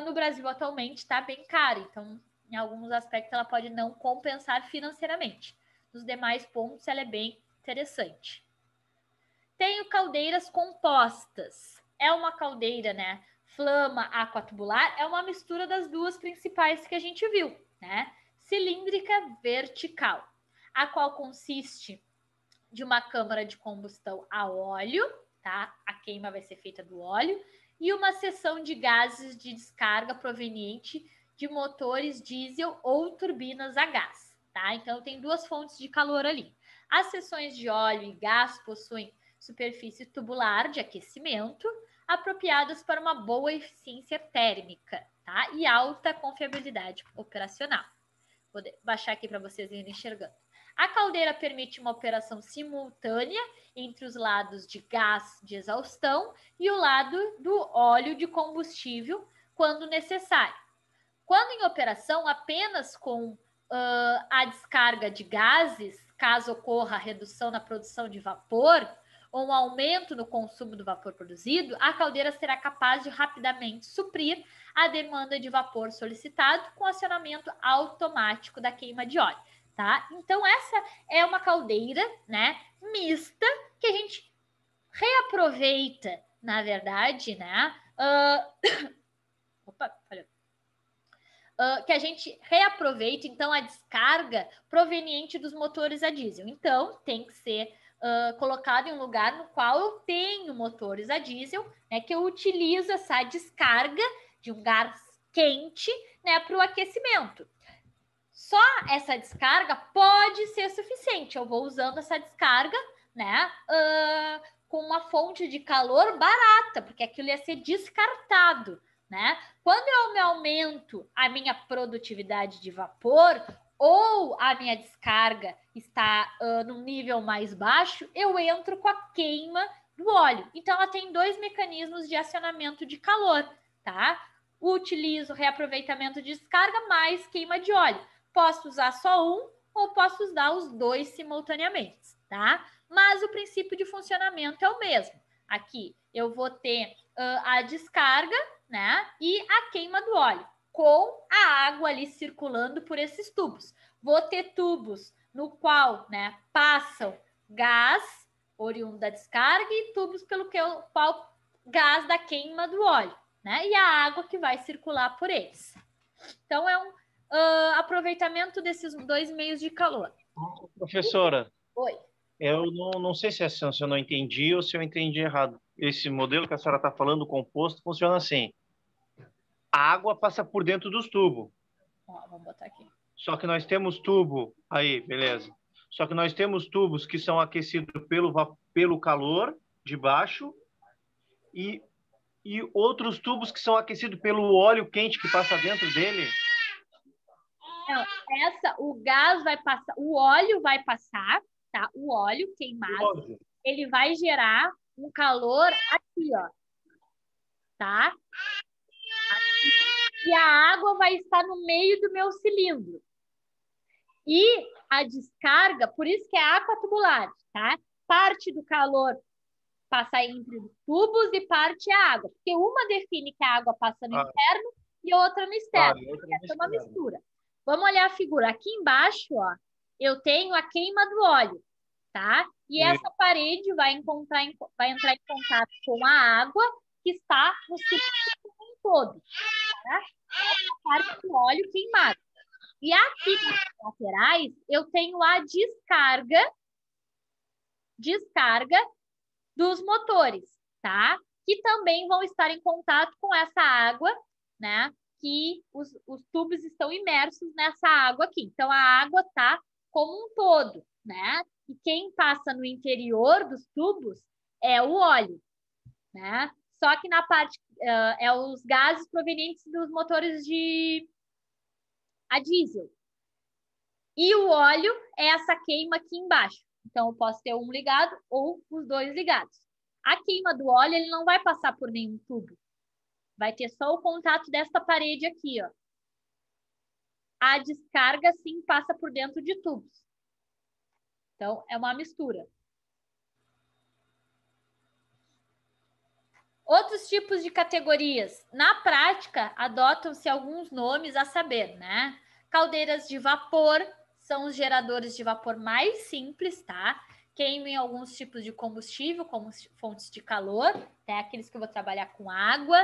no Brasil atualmente está bem caro, então em alguns aspectos ela pode não compensar financeiramente. Nos demais pontos ela é bem interessante. Tenho caldeiras compostas. É uma caldeira, né, flama aquatubular é uma mistura das duas principais que a gente viu, né? Cilíndrica vertical, a qual consiste de uma câmara de combustão a óleo, tá? A queima vai ser feita do óleo, e uma seção de gases de descarga proveniente de motores diesel ou turbinas a gás, tá? Então, tem duas fontes de calor ali. As seções de óleo e gás possuem superfície tubular de aquecimento, apropriadas para uma boa eficiência térmica, tá? E alta confiabilidade operacional. Vou baixar aqui para vocês irem enxergando. A caldeira permite uma operação simultânea entre os lados de gás de exaustão e o lado do óleo de combustível, quando necessário. Quando em operação, apenas com a descarga de gases, caso ocorra a redução na produção de vapor ou um aumento no consumo do vapor produzido, a caldeira será capaz de rapidamente suprir a demanda de vapor solicitado com acionamento automático da queima de óleo. Tá? Então, essa é uma caldeira, né, mista, que a gente reaproveita, na verdade, né? Que a gente reaproveita, então, a descarga proveniente dos motores a diesel. Então, tem que ser colocado em um lugar no qual eu tenho motores a diesel, né, que eu utilizo essa descarga de um gás quente, né, para o aquecimento. Só essa descarga pode ser suficiente. Eu vou usando essa descarga, né, com uma fonte de calor barata, porque aquilo ia ser descartado, né? Quando eu me aumento a minha produtividade de vapor ou a minha descarga está num nível mais baixo, eu entro com a queima do óleo. Então, ela tem dois mecanismos de acionamento de calor, tá? Utilizo reaproveitamento de descarga mais queima de óleo. Posso usar só um ou posso usar os dois simultaneamente, tá? Mas o princípio de funcionamento é o mesmo. Aqui eu vou ter a descarga, né? E a queima do óleo, com a água ali circulando por esses tubos. Vou ter tubos no qual, né, passam gás oriundo da descarga e tubos pelo qual gás da queima do óleo, né? E a água que vai circular por eles. Então, é um aproveitamento desses dois meios de calor. Professora, Oi. eu não sei se eu não entendi ou se eu entendi errado. Esse modelo que a senhora está falando, o composto, funciona assim. A água passa por dentro dos tubos. Ó, vamos botar aqui. Só que nós temos tubo... Aí, beleza. Só que nós temos tubos que são aquecidos pelo calor de baixo e outros tubos que são aquecidos pelo óleo quente que passa dentro dele. Não, o gás vai passar, o óleo vai passar, tá? O óleo queimado, ele vai gerar um calor aqui, ó, tá? Aqui, e a água vai estar no meio do meu cilindro. E a descarga, por isso que é aquatubular, tá? Parte do calor passa entre os tubos e parte é a água, porque uma define que a água passa no interno e a outra no externo. Essa é uma mistura. Vamos olhar a figura. Aqui embaixo, ó, eu tenho a queima do óleo, tá? E essa parede vai entrar em contato com a água que está no cilindro como um todo, tá? Essa parte do óleo queimado. E aqui nas laterais, eu tenho a descarga dos motores, tá? Que também vão estar em contato com essa água, né? Que os tubos estão imersos nessa água aqui. Então, a água tá como um todo, né? E quem passa no interior dos tubos é o óleo, né? Só que na parte... é os gases provenientes dos motores a diesel. E o óleo é essa queima aqui embaixo. Então, eu posso ter um ligado ou os dois ligados. A queima do óleo, ele não vai passar por nenhum tubo. Vai ter só o contato dessa parede aqui, ó. A descarga, sim, passa por dentro de tubos. Então, é uma mistura. Outros tipos de categorias. Na prática, adotam-se alguns nomes a saber, né? Caldeiras de vapor são os geradores de vapor mais simples, tá? Queimam alguns tipos de combustível, como fontes de calor, até aqueles que eu vou trabalhar com água,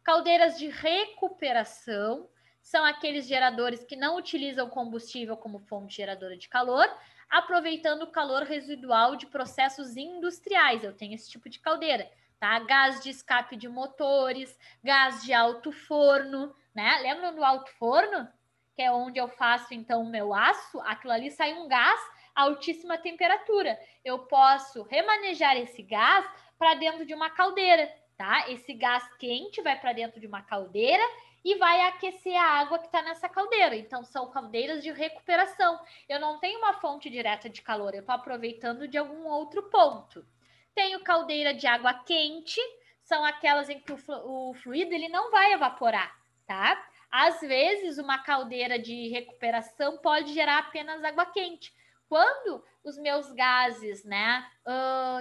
Caldeiras de recuperação são aqueles geradores que não utilizam combustível como fonte geradora de calor, aproveitando o calor residual de processos industriais. Eu tenho esse tipo de caldeira, tá? Gás de escape de motores, gás de alto forno, né? Lembram do alto forno? Que é onde eu faço, então, o meu aço. Aquilo ali sai um gás a altíssima temperatura. Eu posso remanejar esse gás para dentro de uma caldeira, tá? Esse gás quente vai para dentro de uma caldeira e vai aquecer a água que está nessa caldeira. Então, são caldeiras de recuperação. Eu não tenho uma fonte direta de calor, eu estou aproveitando de algum outro ponto. Tenho caldeira de água quente, são aquelas em que o fluido ele não vai evaporar, tá? Às vezes, uma caldeira de recuperação pode gerar apenas água quente. Quando os meus gases, né,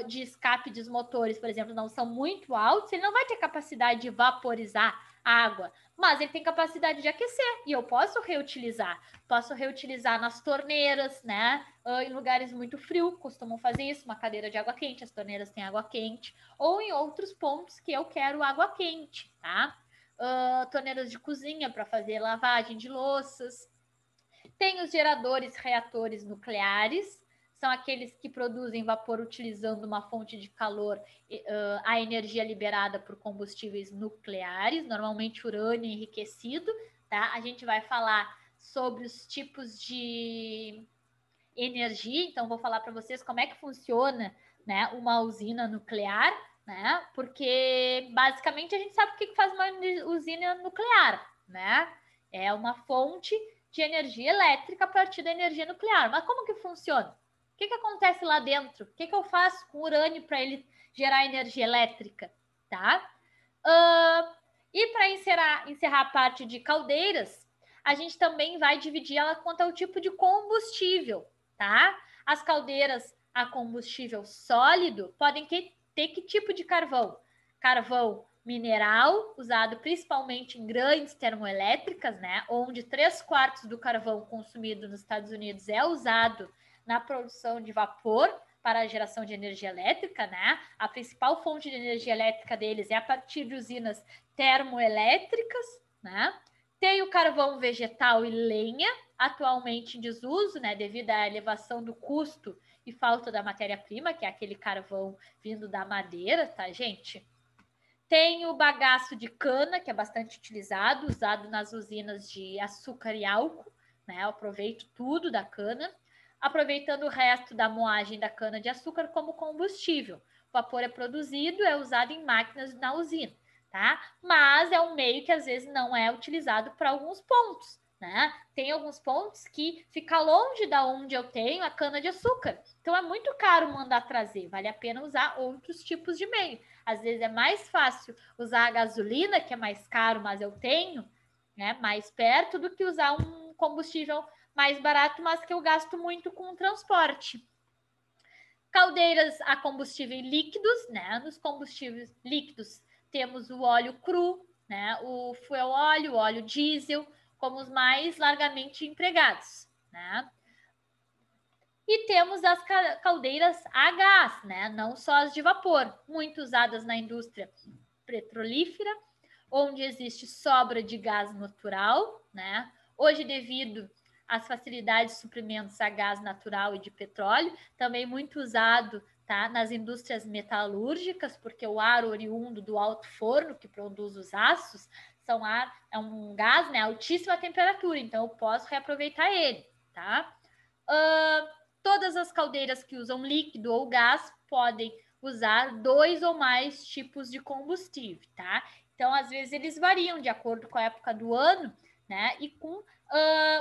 de escape dos motores, por exemplo, não são muito altos, ele não vai ter capacidade de vaporizar água, mas ele tem capacidade de aquecer e eu posso reutilizar. Posso reutilizar nas torneiras, né? Em lugares muito frios, costumam fazer isso, uma cadeira de água quente, as torneiras têm água quente, ou em outros pontos que eu quero água quente, tá? Torneiras de cozinha para fazer lavagem de louças. Tem os geradores reatores nucleares, são aqueles que produzem vapor utilizando uma fonte de calor, a energia liberada por combustíveis nucleares, normalmente urânio enriquecido, tá? A gente vai falar sobre os tipos de energia, então vou falar para vocês como é que funciona, né, uma usina nuclear, né? Porque basicamente a gente sabe o que faz uma usina nuclear, né? É uma fonte de energia elétrica a partir da energia nuclear. Mas como que funciona? O que acontece lá dentro? O que eu faço com o urânio para ele gerar energia elétrica? Tá? E para encerrar a parte de caldeiras, a gente também vai dividir ela quanto ao tipo de combustível, tá? As caldeiras a combustível sólido podem ter que tipo de carvão? Carvão mineral, usado principalmente em grandes termoelétricas, né? Onde 3/4 do carvão consumido nos Estados Unidos é usado na produção de vapor para a geração de energia elétrica, né? A principal fonte de energia elétrica deles é a partir de usinas termoelétricas, né? Tem o carvão vegetal e lenha, atualmente em desuso, né? Devido à elevação do custo e falta da matéria-prima, que é aquele carvão vindo da madeira, tá, gente? Tem o bagaço de cana, que é bastante utilizado, usado nas usinas de açúcar e álcool, né? Eu aproveito tudo da cana, aproveitando o resto da moagem da cana de açúcar como combustível. O vapor é produzido, é usado em máquinas na usina, tá? Mas é um meio que às vezes não é utilizado para alguns pontos, né? Tem alguns pontos que fica longe da onde eu tenho a cana de açúcar. Então é muito caro mandar trazer, vale a pena usar outros tipos de meio. Às vezes é mais fácil usar a gasolina, que é mais caro, mas eu tenho, né, mais perto, do que usar um combustível mais barato, mas que eu gasto muito com o transporte. Caldeiras a combustível líquidos, né? Nos combustíveis líquidos temos o óleo cru, né? O fuel óleo, o óleo diesel, como os mais largamente empregados, né? E temos as caldeiras a gás, né? Não só as de vapor, muito usadas na indústria petrolífera, onde existe sobra de gás natural, né? Hoje, devido às facilidades de suprimentos a gás natural e de petróleo, também muito usado, tá, nas indústrias metalúrgicas, porque o ar oriundo do alto forno, que produz os aços, é um gás, né, altíssima temperatura, então eu posso reaproveitar ele, tá? Todas as caldeiras que usam líquido ou gás podem usar 2 ou mais tipos de combustível, tá? Então, às vezes, eles variam de acordo com a época do ano, né? E com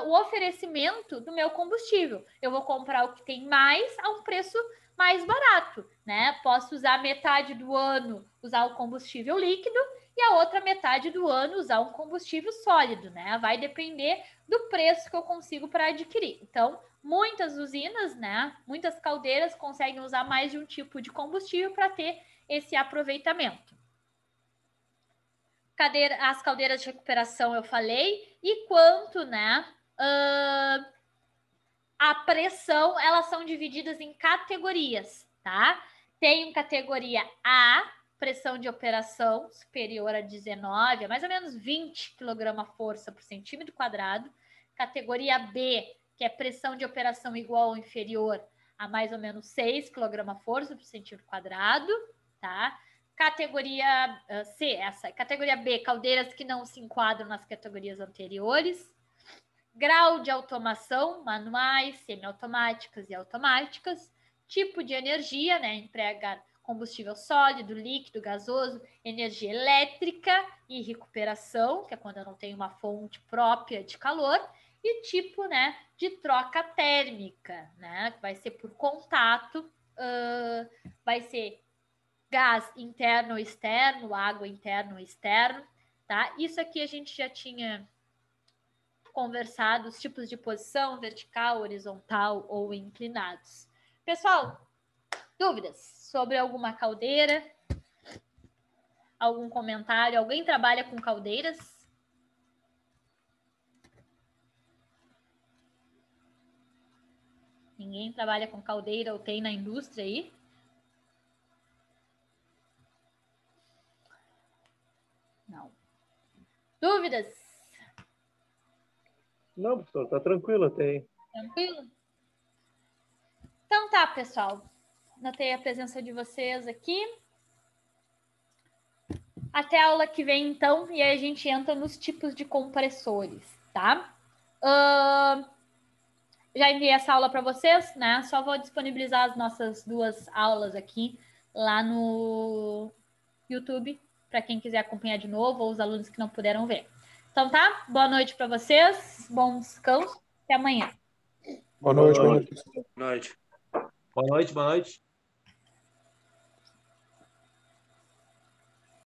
o oferecimento do meu combustível. Eu vou comprar o que tem mais a um preço mais barato, né? Posso usar metade do ano usar o combustível líquido e a outra metade do ano usar um combustível sólido, né? Vai depender do preço que eu consigo para adquirir. Então, muitas usinas, né? Muitas caldeiras conseguem usar mais de um tipo de combustível para ter esse aproveitamento. As caldeiras de recuperação eu falei, e quanto, né? A pressão, elas são divididas em categorias, tá? Tem categoria A, pressão de operação superior a 19, a mais ou menos 20 kgf por centímetro quadrado. Categoria B, que é pressão de operação igual ou inferior a mais ou menos 6 kgf por centímetro quadrado, tá? Categoria C, essa. Categoria B, caldeiras que não se enquadram nas categorias anteriores. Grau de automação, manuais, semiautomáticas e automáticas. Tipo de energia, né? Emprega combustível sólido, líquido, gasoso, energia elétrica e recuperação, que é quando eu não tenho uma fonte própria de calor. E tipo, né, de troca térmica, né? Que vai ser por contato, vai ser gás interno ou externo, água interno ou externo, tá? Isso aqui a gente já tinha conversado, os tipos de posição, vertical, horizontal ou inclinados. Pessoal, dúvidas sobre alguma caldeira? Algum comentário? Alguém trabalha com caldeiras? Ninguém trabalha com caldeira ou tem na indústria aí? Não. Dúvidas? Não, professor, tá tranquilo até aí. Tranquilo? Então tá, pessoal. Notei a presença de vocês aqui. Até a aula que vem, então, e aí a gente entra nos tipos de compressores, tá? Já enviei essa aula para vocês, né? Só vou disponibilizar as nossas 2 aulas aqui lá no YouTube, para quem quiser acompanhar de novo, ou os alunos que não puderam ver. Então tá? Boa noite para vocês, bom descanso, até amanhã. Boa noite. Boa noite. Boa noite, boa noite.